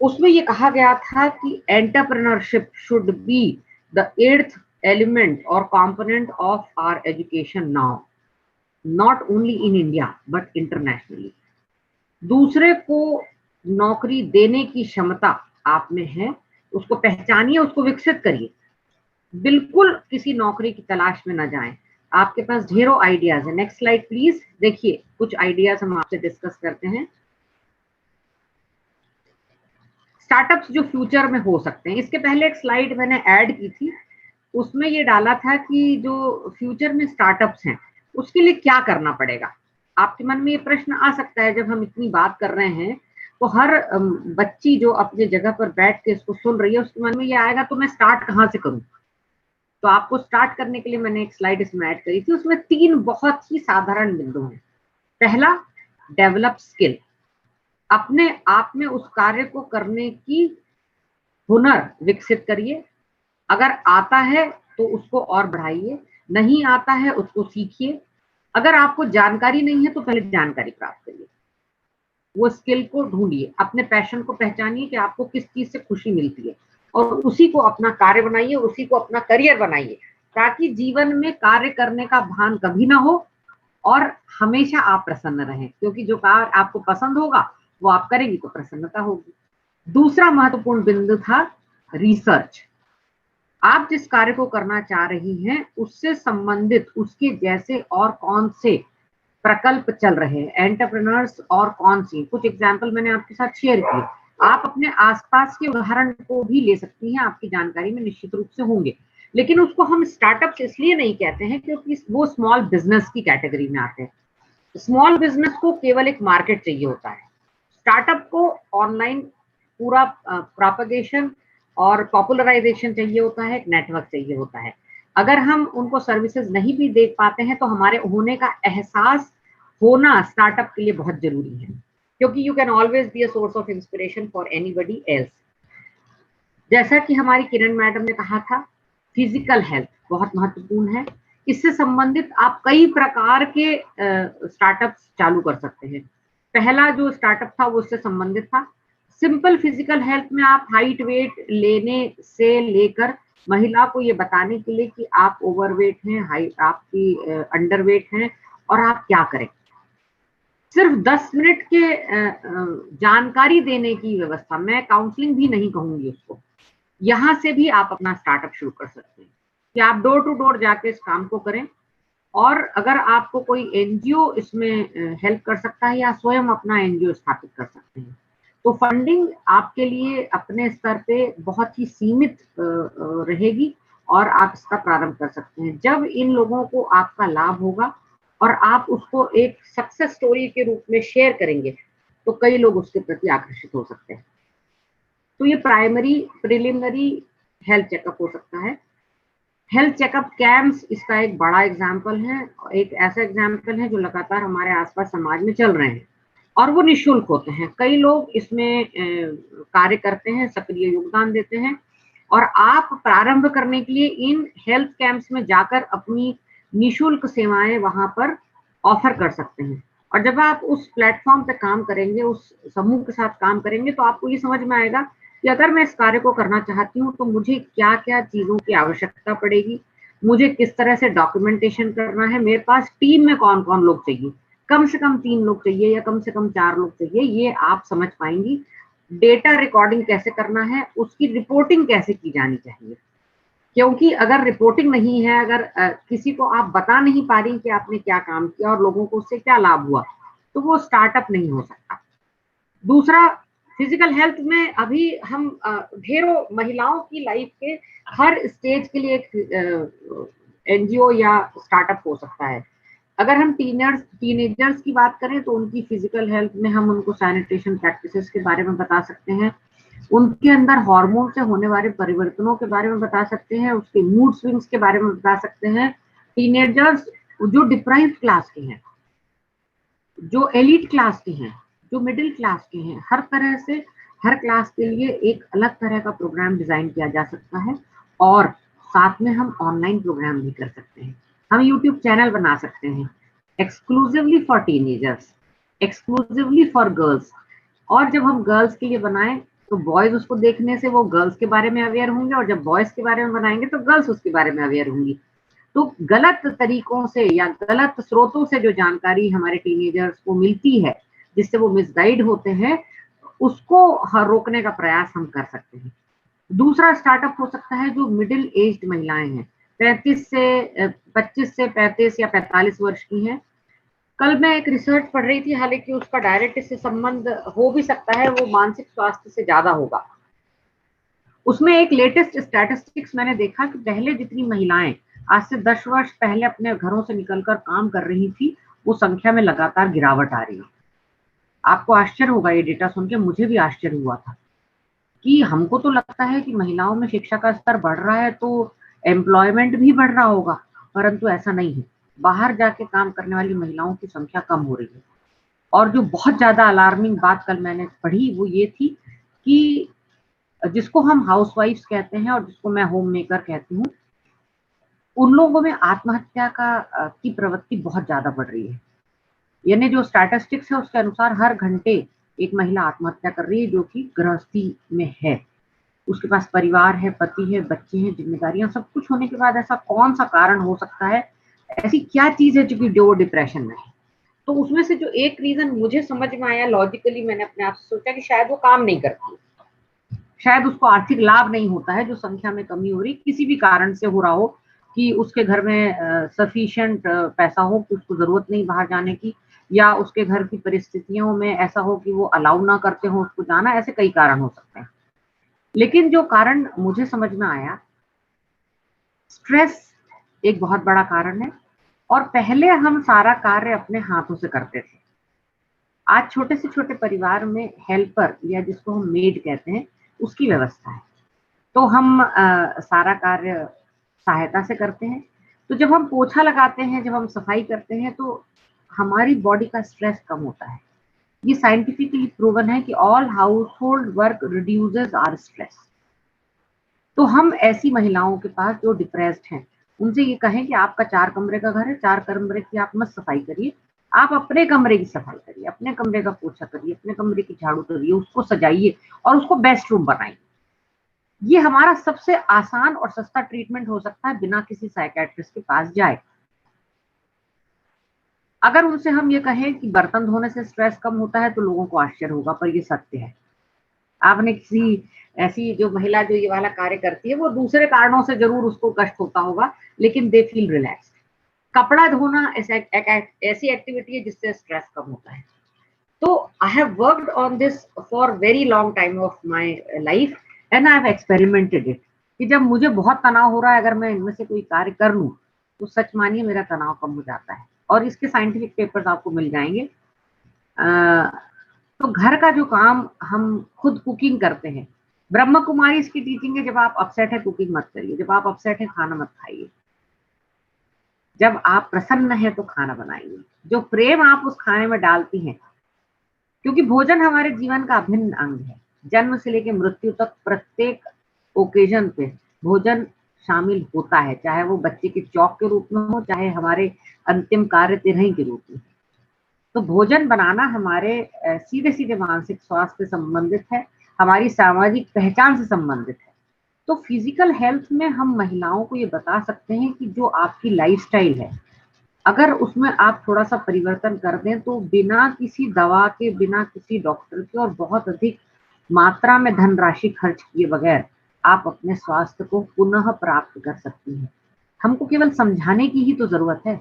उसमें ये कहा गया था कि entrepreneurship should be the 8th element और component of our education now, not only in India but internationally. दूसरे को नौकरी देने की क्षमता आप में है, उसको पहचानिए, उसको विकसित करिए। बिल्कुल किसी नौकरी की तलाश में ना जाएं, आपके पास ढेरों आइडियाज है। Next slide please. देखिए, कुछ आइडियाज हम आपसे डिस्कस करते हैं। स्टार्टअप्स जो फ्यूचर में हो सकते हैं, इसके पहले एक स्लाइड मैंने ऐड की थी, उसमें ये डाला था कि जो फ्यूचर में स्टार्टअप्स हैं उसके लिए क्या करना पड़ेगा। आपके मन में ये प्रश्न आ सकता है, जब हम इतनी बात कर रहे हैं तो हर बच्ची जो अपनी जगह पर बैठ के इसको सुन रही है, उसके मन में ये आएगा तो मैं स्टार्ट कहाँ से करूं। तो आपको स्टार्ट करने के लिए मैंने एक स्लाइड इसमें ऐड करी थी, उसमें 3 बहुत ही साधारण बिंदु हैं। पहला, डेवलप स्किल, अपने आप में उस कार्य को करने की हुनर विकसित करिए। अगर आता है तो उसको और बढ़ाइए, नहीं आता है उसको सीखिए। अगर आपको जानकारी नहीं है तो पहले जानकारी प्राप्त करिए, वो स्किल को ढूंढिए, अपने पैशन को पहचानिए कि आपको किस चीज से खुशी मिलती है, और उसी को अपना कार्य बनाइए, उसी को अपना करियर बनाइए, ताकि जीवन में कार्य करने का भान कभी ना हो और हमेशा आप प्रसन्न रहें, क्योंकि जो कार्य आपको पसंद होगा वो आप करेंगी तो प्रसन्नता होगी। दूसरा महत्वपूर्ण बिंदु था रिसर्च। आप जिस कार्य को करना चाह रही हैं उससे संबंधित, उसके जैसे और कौन से प्रकल्प चल रहे हैं एंटरप्रेन्योर्स और कौन सी, कुछ एग्जाम्पल मैंने आपके साथ शेयर किए। आप अपने आसपास के उदाहरण को भी ले सकती हैं, आपकी जानकारी में निश्चित रूप से होंगे, लेकिन उसको हम स्टार्टअप्स इसलिए नहीं कहते हैं क्योंकि वो स्मॉल बिजनेस की कैटेगरी में आते हैं। स्मॉल बिजनेस को केवल एक मार्केट चाहिए होता है, स्टार्टअप को ऑनलाइन पूरा प्रोपगेशन और पॉपुलराइजेशन चाहिए होता है, एक नेटवर्क चाहिए होता है। अगर हम उनको सर्विसेज नहीं भी दे पाते हैं तो हमारे होने का एहसास होना स्टार्टअप के लिए बहुत जरूरी है, क्योंकि you can always be a source of inspiration for anybody else. जैसा कि हमारी किरण मैडम ने कहा था, फिजिकल हेल्थ बहुत महत्वपूर्ण है। इससे संबंधित आप कई प्रकार के स्टार्टअप्स चालू कर सकते हैं। पहला जो स्टार्टअप था वो उससे संबंधित था सिंपल फिजिकल हेल्थ में। आप हाइट वेट लेने से लेकर महिला को ये बताने के लिए कि आप ओवरवेट हैं, हाइट आपकी अंडरवेट हैं और आप क्या करें, सिर्फ 10 मिनट के जानकारी देने की व्यवस्था, मैं काउंसलिंग भी नहीं कहूंगी उसको, यहां से भी आप अपना स्टार्टअप शुरू कर सकते हैं कि आप डोर टू डोर जाके इस काम को करें। और अगर आपको कोई एनजीओ इसमें हेल्प कर सकता है या स्वयं अपना एनजीओ स्थापित कर सकते हैं, तो फंडिंग आपके लिए अपने स्तर पे बहुत ही सीमित रहेगी और आप इसका प्रारंभ कर सकते हैं। जब इन लोगों को आपका लाभ होगा और आप उसको एक सक्सेस स्टोरी के रूप में शेयर करेंगे तो कई लोग उसके प्रति आकर्षित हो सकते हैं। तो ये प्राइमरी प्रिलिमिनरी हेल्थ चेकअप हो सकता है। हेल्थ चेकअप कैंप्स इसका एक बड़ा एग्जाम्पल है, एक ऐसा एग्जाम्पल है जो लगातार हमारे आसपास समाज में चल रहे हैं और वो निःशुल्क होते हैं। कई लोग इसमें कार्य करते हैं, सक्रिय योगदान देते हैं और आप प्रारंभ करने के लिए इन हेल्थ कैंप्स में जाकर अपनी निःशुल्क सेवाएं वहां पर ऑफर कर सकते हैं। और जब आप उस प्लेटफॉर्म पे काम करेंगे, उस समूह के साथ काम करेंगे, तो आपको ये समझ में आएगा कि अगर मैं इस कार्य को करना चाहती हूँ तो मुझे क्या क्या चीजों की आवश्यकता पड़ेगी, मुझे किस तरह से डॉक्यूमेंटेशन करना है, मेरे पास टीम में कौन कौन लोग चाहिए, कम से कम 3 लोग चाहिए या कम से कम 4 लोग चाहिए, ये आप समझ पाएंगी। डेटा रिकॉर्डिंग कैसे करना है, उसकी रिपोर्टिंग कैसे की जानी चाहिए, क्योंकि अगर रिपोर्टिंग नहीं है, अगर किसी को आप बता नहीं पा रही कि आपने क्या काम किया और लोगों को उससे क्या लाभ हुआ, तो वो स्टार्टअप नहीं हो सकता। दूसरा, फिजिकल हेल्थ में अभी हम ढेरों महिलाओं की लाइफ के हर स्टेज के लिए एक एनजीओ या स्टार्टअप हो सकता है। अगर हम टीनेजर्स की बात करें तो उनकी फिजिकल हेल्थ में हम उनको सैनिटेशन प्रैक्टिसेस के बारे में बता सकते हैं, उनके अंदर हार्मोन से होने वाले परिवर्तनों के बारे में बता सकते हैं, उसके मूड स्विंग्स के बारे में बता सकते हैं। टीनेजर्स जो डिप्राइव्ड क्लास के हैं, जो एलिट क्लास के हैं, जो मिडिल क्लास के हैं, हर तरह से हर क्लास के लिए एक अलग तरह का प्रोग्राम डिजाइन किया जा सकता है। और साथ में हम ऑनलाइन प्रोग्राम भी कर सकते हैं, हम यूट्यूब चैनल बना सकते हैं exclusively for teenagers, exclusively for girls. और जब हम गर्ल्स के लिए बनाएं तो बॉयज उसको देखने से वो गर्ल्स के बारे में अवेयर होंगे, और जब बॉयज के बारे में बनाएंगे तो गर्ल्स उसके बारे में अवेयर होंगी। तो गलत तरीकों से या गलत स्रोतों से जो जानकारी हमारे टीनेजर्स को मिलती है, जिससे वो मिसगाइड होते हैं, उसको रोकने का प्रयास हम कर सकते हैं। दूसरा स्टार्टअप हो सकता है जो मिडिल एज्ड महिलाएं हैं, 25 से 35 या 45 वर्ष की हैं। कल मैं एक रिसर्च पढ़ रही थी, हालांकि उसका डायरेक्ट इससे संबंध हो भी सकता है, वो मानसिक स्वास्थ्य से ज्यादा होगा। उसमें एक लेटेस्ट स्टैटिस्टिक्स मैंने देखा कि पहले जितनी महिलाएं आज से 10 वर्ष पहले अपने घरों से निकलकर काम कर रही थी, वो संख्या में लगातार गिरावट आ रही है। आपको आश्चर्य होगा ये डेटा सुन के, मुझे भी आश्चर्य हुआ था कि हमको तो लगता है कि महिलाओं में शिक्षा का स्तर बढ़ रहा है तो एम्प्लॉयमेंट भी बढ़ रहा होगा, परंतु ऐसा नहीं है। बाहर जाके काम करने वाली महिलाओं की संख्या कम हो रही है। और जो बहुत ज्यादा अलार्मिंग बात कल मैंने पढ़ी वो ये थी कि जिसको हम हाउसवाइफ्स कहते हैं और जिसको मैं होम मेकर कहती हूँ, उन लोगों में आत्महत्या की प्रवृत्ति बहुत ज्यादा बढ़ रही है। यानी जो स्टैटिस्टिक्स है उसके अनुसार हर घंटे एक महिला आत्महत्या कर रही है जो कि गृहस्थी में है, उसके पास परिवार है, पति है, बच्चे हैं, जिम्मेदारियां, सब कुछ होने के बाद ऐसा कौन सा कारण हो सकता है, ऐसी क्या चीज है जो वो डिप्रेशन में है। तो उसमें से जो एक रीजन मुझे समझ में आया लॉजिकली, मैंने अपने आप से सोचा कि शायद वो काम नहीं करती, शायद उसको आर्थिक लाभ नहीं होता है, जो संख्या में कमी हो रही किसी भी कारण से हो रहा हो, कि उसके घर में सफिशिएंट पैसा हो कि उसको जरूरत नहीं बाहर जाने की, या उसके घर की परिस्थितियों में ऐसा हो कि वो अलाउ ना करते हो उसको जाना, ऐसे कई कारण हो सकते हैं। लेकिन जो कारण मुझे समझ में आया, स्ट्रेस एक बहुत बड़ा कारण है, और पहले हम सारा कार्य अपने हाथों से करते थे। आज छोटे से छोटे परिवार में हेल्पर, या जिसको हम मेड कहते हैं, उसकी व्यवस्था है। तो हम सारा कार्य सहायता से करते हैं। तो जब हम पोछा लगाते हैं, जब हम सफाई करते हैं, तो हमारी बॉडी का स्ट्रेस कम होता है। ये साइंटिफिकली प्रूवन है कि all household work reduces our stress. तो हम ऐसी महिलाओं के पास जो डिप्रेस्ड हैं, उनसे ये कहें कि आपका 4 कमरे का घर है, 4 कमरे की आप मत सफाई करिए, आप अपने कमरे की सफाई करिए, अपने कमरे का पोछा करिए, अपने कमरे की झाड़ू करिए, उसको सजाइए और उसको बेस्ट रूम बनाइए। ये हमारा सबसे आसान और सस्ता ट्रीटमेंट हो सकता है बिना किसी साइकियाट्रिस्ट के पास जाए। अगर उनसे हम ये कहें कि बर्तन धोने से स्ट्रेस कम होता है, तो लोगों को आश्चर्य होगा, पर ये सत्य है। आपने किसी ऐसी जो महिला जो ये वाला कार्य करती है, वो दूसरे कारणों से जरूर उसको कष्ट होता होगा, लेकिन दे फील रिलैक्स्ड। कपड़ा धोना ऐसी एक्टिविटी है जिससे स्ट्रेस कम होता है। तो I have worked on this for very long time of my life and I have experimented it, कि जब मुझे बहुत तनाव हो रहा है, अगर मैं इनमें से कोई कार्य कर लूं, तो सच मानिए मेरा तनाव कम हो जाता है। और इसके साइंटिफिक पेपर्स आपको मिल जाएंगे। तो घर का जो काम हम खुद कुकिंग करते हैं, ब्रह्म कुमारी इसकी टीचिंग है, जब आप अपसेट है कुकिंग मत करिए, जब आप अपसेट है खाना मत खाइए, जब आप प्रसन्न है तो खाना बनाइए। जो प्रेम आप उस खाने में डालती हैं, क्योंकि भोजन हमारे जीवन का अभिन्न अंग है। जन्म से लेकर मृत्यु तक प्रत्येक ओकेजन पे भोजन शामिल होता है, चाहे वो बच्चे के चौक के रूप में हो, चाहे हमारे अंतिम कार्य तिरही के रूप में। तो भोजन बनाना हमारे सीधे सीधे मानसिक स्वास्थ्य से संबंधित है, हमारी सामाजिक पहचान से संबंधित है। तो फिजिकल हेल्थ में हम महिलाओं को ये बता सकते हैं कि जो आपकी लाइफस्टाइल है, अगर उसमें आप थोड़ा सा परिवर्तन कर दें, तो बिना किसी दवा के, बिना किसी डॉक्टर के और बहुत अधिक मात्रा में धनराशि खर्च किए बगैर आप अपने स्वास्थ्य को पुनः प्राप्त कर सकती हैं। हमको केवल समझाने की ही तो जरूरत है।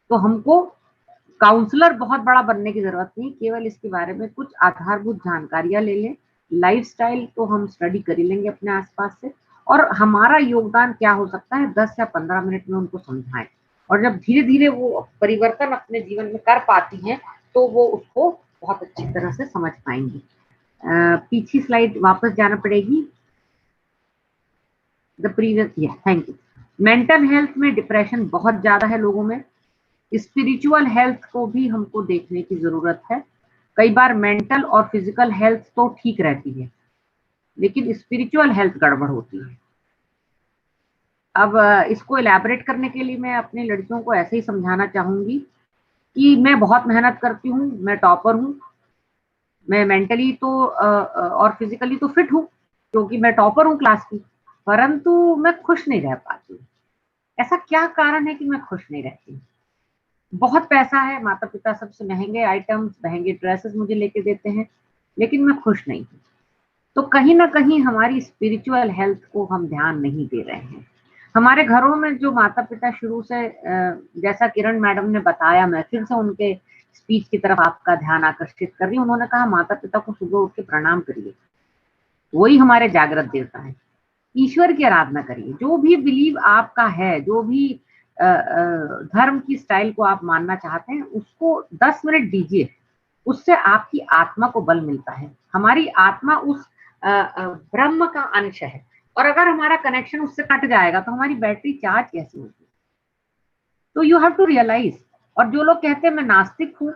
तो हमको काउंसलर बहुत बड़ा बनने की जरूरत नहीं, केवल इसके बारे में कुछ आधारभूत जानकारियां ले लें। लाइफस्टाइल तो हम स्टडी कर ही लेंगे अपने आसपास से, और हमारा योगदान क्या हो सकता है 10 या 15 मिनट में उनको समझाएं। और जब धीरे धीरे वो परिवर्तन अपने जीवन में कर पाती हैं, तो वो उसको बहुत अच्छी तरह से समझ पाएंगी। पीछे स्लाइड वापस जाना पड़ेगी, the previous, thank you. Mental health में डिप्रेशन बहुत ज्यादा है लोगों में। स्पिरिचुअल हेल्थ को भी हमको देखने की जरूरत है। कई बार मेंटल और फिजिकल हेल्थ तो ठीक रहती है, लेकिन स्पिरिचुअल हेल्थ गड़बड़ होती है। अब इसको इलैबोरेट करने के लिए मैं अपनी लड़कियों को ऐसे ही समझाना चाहूंगी कि मैं बहुत मेहनत करती हूँ, मैं टॉपर हूँ, मैं मेंटली तो और फिजिकली तो फिट हूँ, क्योंकि मैं टॉपर हूँ क्लास की, परंतु मैं खुश नहीं रह पाती। ऐसा क्या कारण है कि मैं खुश नहीं रहती? बहुत पैसा है, माता पिता सबसे महंगे आइटम्स, महंगे ड्रेसेस मुझे लेके देते हैं, लेकिन मैं खुश नहीं हूँ। तो कहीं ना कहीं हमारी स्पिरिचुअल हेल्थ को हम ध्यान नहीं दे रहे हैं। हमारे घरों में जो माता पिता शुरू से, जैसा किरण मैडम ने बताया, मैं फिर से उनके स्पीच की तरफ आपका ध्यान आकर्षित कर रही हूँ। उन्होंने कहा माता पिता को सुबह उठ के प्रणाम करिए, वही हमारे जागृत देवता है। ईश्वर की आराधना करिए, जो भी बिलीव आपका है, जो भी धर्म की स्टाइल को आप मानना चाहते हैं, उसको 10 मिनट दीजिए, उससे आपकी आत्मा को बल मिलता है। हमारी आत्मा उस ब्रह्म का अंश है, और अगर हमारा कनेक्शन उससे कट जाएगा तो हमारी बैटरी चार्ज कैसे होगी? तो यू हैव टू रियलाइज। और जो लोग कहते हैं मैं नास्तिक हूँ,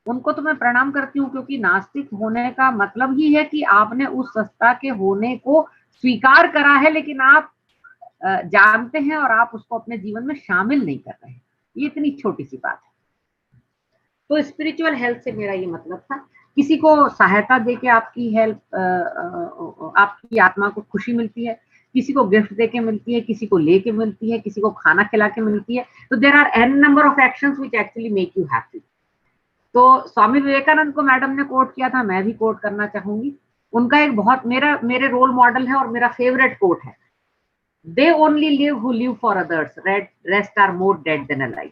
उनको तो मैं प्रणाम करती हूँ, क्योंकि नास्तिक होने का मतलब ही है कि आपने उस सत्ता के होने को स्वीकार करा है, लेकिन आप जानते हैं और आप उसको अपने जीवन में शामिल नहीं कर रहे हैं। ये इतनी छोटी सी बात है। तो स्पिरिचुअल हेल्थ से मेरा ये मतलब था, किसी को सहायता देके आपकी हेल्प, आपकी आत्मा को खुशी मिलती है, किसी को गिफ्ट देके मिलती है, किसी को लेके मिलती है, किसी को खाना खिला के मिलती है। तो there are an number of actions which actually make you happy. तो स्वामी विवेकानंद को मैडम ने कोट किया था, मैं भी कोट करना चाहूंगी। उनका एक बहुत मेरे रोल मॉडल है और मेरा फेवरेट कोट है they only live who live for others, rest are more dead than alive.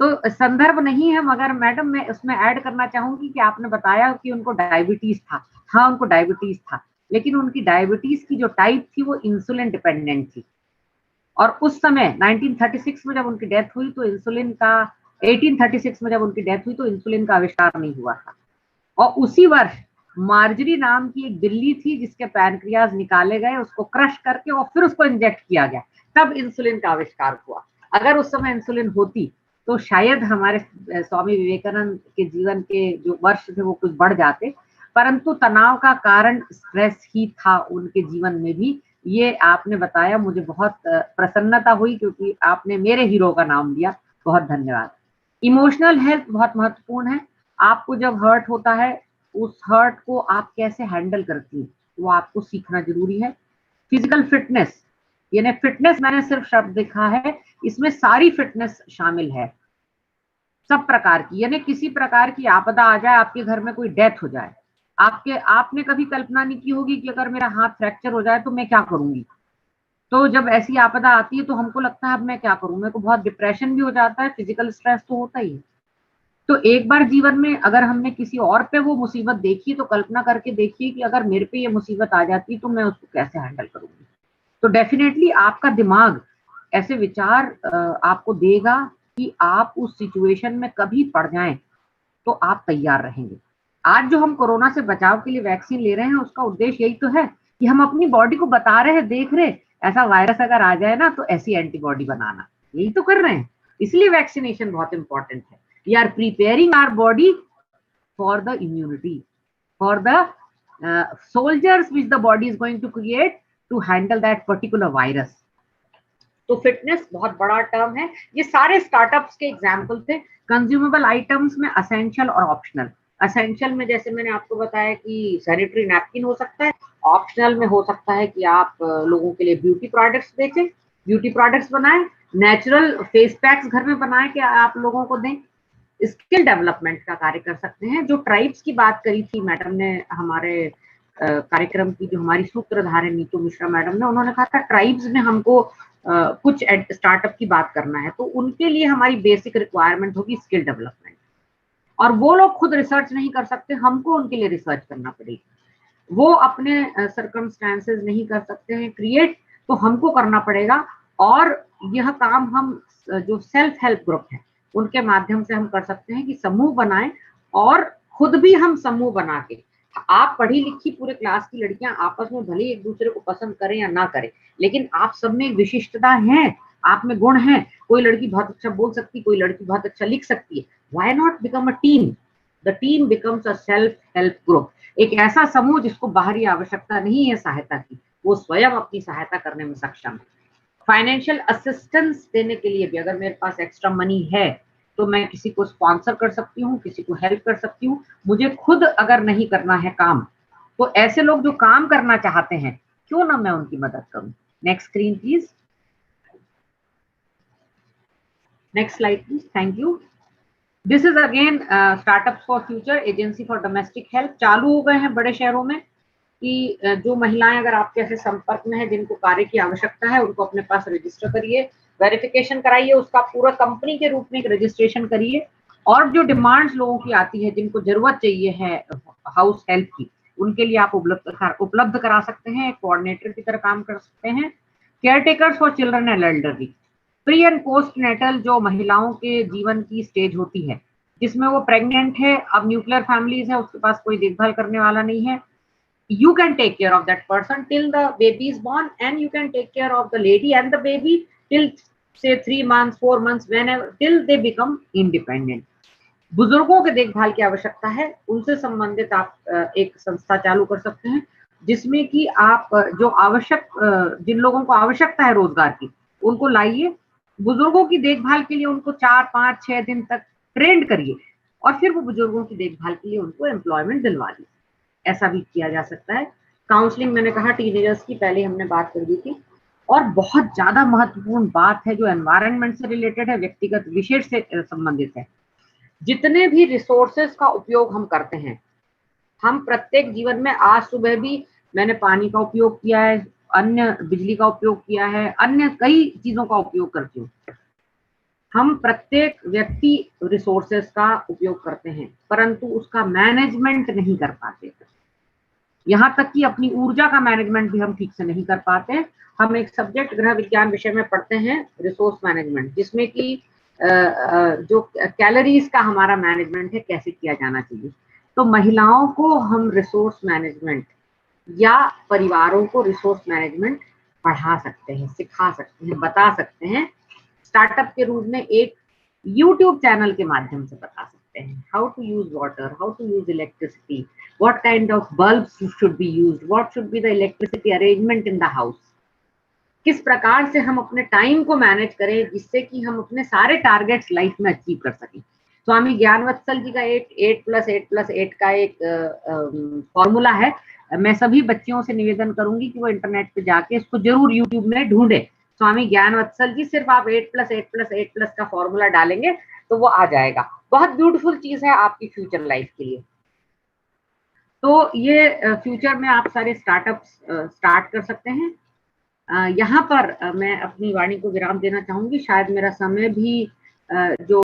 तो संदर्भ नहीं है, मगर मैडम मैं उसमें ऐड करना चाहूंगी कि आपने बताया कि उनको डायबिटीज था। हाँ, उनको डायबिटीज था, लेकिन उनकी डायबिटीज की जो टाइप थी वो इंसुलिन डिपेंडेंट थी। और उस समय 1936 में जब उनकी डेथ हुई तो इंसुलिन का 1836 में जब उनकी डेथ हुई तो इंसुलिन का आविष्कार नहीं हुआ था। और उसी वर्ष मार्जरी नाम की एक बिल्ली थी जिसके पैनक्रियाज निकाले गए, उसको क्रश करके और फिर उसको इंजेक्ट किया गया, तब इंसुलिन का आविष्कार हुआ। अगर उस समय इंसुलिन होती तो शायद हमारे स्वामी विवेकानंद के जीवन के जो वर्ष थे वो कुछ बढ़ जाते, परंतु तनाव का कारण स्ट्रेस ही था उनके जीवन में भी। ये आपने बताया, मुझे बहुत प्रसन्नता हुई क्योंकि आपने मेरे हीरो का नाम लिया। बहुत धन्यवाद। इमोशनल हेल्थ बहुत महत्वपूर्ण है। आपको जब हर्ट होता है, उस हर्ट को आप कैसे हैंडल करती हैं वो आपको सीखना जरूरी है। फिजिकल फिटनेस, यानी फिटनेस मैंने सिर्फ शब्द देखा है, इसमें सारी फिटनेस शामिल है, सब प्रकार की। यानी किसी प्रकार की आपदा आ जाए, आपके घर में कोई डेथ हो जाए, आपने कभी कल्पना नहीं की होगी कि अगर मेरा हाथ फ्रैक्चर हो जाए तो मैं क्या करूंगी। तो जब ऐसी आपदा आती है तो हमको लगता है अब मैं क्या करूं, मेरे को बहुत डिप्रेशन भी हो जाता है, फिजिकल स्ट्रेस तो होता ही है। तो एक बार जीवन में अगर हमने किसी और पे वो मुसीबत देखी तो कल्पना करके देखिए कि अगर मेरे पे ये मुसीबत आ जाती तो मैं उसको कैसे हैंडल करूंगी। तो डेफिनेटली आपका दिमाग ऐसे विचार आपको देगा कि आप उस सिचुएशन में कभी पड़ जाएं तो आप तैयार रहेंगे। आज जो हम कोरोना से बचाव के लिए वैक्सीन ले रहे हैं उसका उद्देश्य यही तो है कि हम अपनी बॉडी को बता रहे हैं, देख रहे ऐसा वायरस अगर आ जाए ना तो ऐसी एंटीबॉडी बनाना, यही तो कर रहे हैं। इसलिए वैक्सीनेशन बहुत इंपॉर्टेंट है। We are preparing our body for the immunity, for the soldiers which the body is going to create to handle that particular virus। तो फिटनेस बहुत बड़ा टर्म है। ये सारे स्टार्टअप्स के एग्जाम्पल थे। कंज्यूमेबल आइटम्स में असेंशियल और ऑप्शनल। असेंशियल में जैसे मैंने आपको बताया कि सैनिटरी नैपकिन हो सकता है, ऑप्शनल में हो सकता है कि आप लोगों के लिए ब्यूटी प्रोडक्ट्स बेचें, ब्यूटी प्रोडक्ट्स बनाएं, नेचुरल फेस पैक्स घर में बनाएं कि आप लोगों को दें। स्किल डेवलपमेंट का कार्य कर सकते हैं। जो ट्राइब्स की बात करी थी मैडम ने हमारे कार्यक्रम की, जो हमारी सूत्रधार नीतू मिश्रा मैडम ने, उन्होंने कहा था ट्राइब्स में हमको कुछ स्टार्टअप की बात करना है, तो उनके लिए हमारी बेसिक रिक्वायरमेंट होगी स्किल डेवलपमेंट। और वो लोग खुद रिसर्च नहीं कर सकते, हमको उनके लिए रिसर्च करना पड़ेगा। वो अपने सर्कमस्टेंसेस नहीं कर सकते हैं क्रिएट, तो हमको करना पड़ेगा। और यह काम हम जो सेल्फ हेल्प ग्रुप है उनके माध्यम से हम कर सकते हैं कि समूह बनाएं, और खुद भी हम समूह बना के, आप पढ़ी लिखी पूरे क्लास की लड़कियां आपस में भले एक दूसरे को पसंद करें या ना करें, लेकिन आप सब में एक विशिष्टता है, आप में गुण है। कोई लड़की बहुत अच्छा बोल सकती, कोई लड़की बहुत अच्छा लिख सकती है। Why not become a team? The team becomes a self help group. एक ऐसा समूह जिसको बाहरी आवश्यकता नहीं है सहायता की, वो स्वयं अपनी सहायता करने में सक्षम है। फाइनेंशियल असिस्टेंस देने के लिए भी अगर मेरे पास एक्स्ट्रा मनी है तो मैं किसी को स्पॉन्सर कर सकती हूँ, किसी को हेल्प कर सकती हूँ। मुझे खुद अगर नहीं करना है काम, तो ऐसे लोग जो काम करना चाहते हैं क्यों ना मैं उनकी मदद करूं। Next screen please, next slide please, thank you. This is again startups for future, agency for domestic help. चालू हो गए हैं बड़े शहरों में कि जो महिलाएं अगर आपके ऐसे संपर्क में है जिनको कार्य की आवश्यकता है, उनको अपने पास रजिस्टर करिए, वेरिफिकेशन कराइए, उसका पूरा कंपनी के रूप में एक रजिस्ट्रेशन करिए। और जो डिमांड्स लोगों की आती है, जिनको जरूरत चाहिए है हाउस हेल्प की, उनके लिए आप उपलब्ध करा सकते हैं, कोऑर्डिनेटर की तरह काम कर सकते हैं। Care takers for children and elderly. Pre and post natal जो महिलाओं के जीवन की स्टेज होती है, जिसमें वो प्रेग्नेंट है, अब न्यूक्लियर फैमिलीज है, उसके पास कोई देखभाल करने वाला नहीं है, you can take care of that person till the baby is born, and you can take care of the lady and the baby till say 3 months 4 months, whenever, till they become independent। बुजुर्गों के देखभाल की आवश्यकता है, उनसे संबंधित आप एक संस्था चालू कर सकते हैं जिसमें कि आप जो जिन लोगों को आवश्यकता है रोजगार की, उनको लाइए। बुजुर्गों की देखभाल के लिए उनको 4 5 6 दिन तक ट्रेंड करिए, और फिर वो बुजुर्गों की देखभाल के लिए उनको एम्प्लॉयमेंट दिलवा दी। ऐसा भी किया जा सकता है। काउंसलिंग मैंने कहा टीनेजर्स की पहले हमने बात कर दी थी। और बहुत ज्यादा महत्वपूर्ण बात है जो एनवायरनमेंट से रिलेटेड है, व्यक्तिगत विषय से संबंधित है। जितने भी रिसोर्सेज का उपयोग हम करते हैं, हम प्रत्येक जीवन में, आज सुबह भी मैंने पानी का उपयोग किया है, अन्य बिजली का उपयोग किया है, अन्य कई चीजों का उपयोग करती हूँ। हम प्रत्येक व्यक्ति रिसोर्सेस का उपयोग करते हैं, परंतु उसका मैनेजमेंट नहीं कर पाते। यहाँ तक कि अपनी ऊर्जा का मैनेजमेंट भी हम ठीक से नहीं कर पाते। हम एक सब्जेक्ट गृह विज्ञान विषय में पढ़ते हैं रिसोर्स मैनेजमेंट, जिसमें कि जो कैलोरीज का हमारा मैनेजमेंट है कैसे किया जाना चाहिए। तो महिलाओं को हम रिसोर्स मैनेजमेंट या परिवारों को रिसोर्स मैनेजमेंट पढ़ा सकते हैं, सिखा सकते हैं, बता सकते हैं। स्टार्टअप के रूप में एक YouTube चैनल के माध्यम से बता सकते हैं। How to use water, how to use electricity, what kind of bulbs should be used, what should be the electricity arrangement in the house, किस प्रकार से हम अपने टाइम को मैनेज करें जिससे कि हम अपने सारे टारगेट्स लाइफ में अचीव कर सकें। स्वामी ज्ञानवत्सल जी का 8+8+8 का एक फॉर्मूला है। मैं सभी बच्चियों से निवेदन करूंगी कि वो इंटरनेट पे जाके इसको जरूर यूट्यूब में ढूंढे। स्वामी ज्ञानवत्सल जी, सिर्फ आप 8+8+8+ का फॉर्मूला डालेंगे तो वो आ जाएगा। बहुत ब्यूटीफुल चीज है आपकी फ्यूचर लाइफ के लिए। तो ये फ्यूचर में आप सारे स्टार्टअप्स स्टार्ट कर सकते हैं। यहाँ पर मैं अपनी वाणी को विराम देना चाहूंगी। शायद मेरा समय भी जो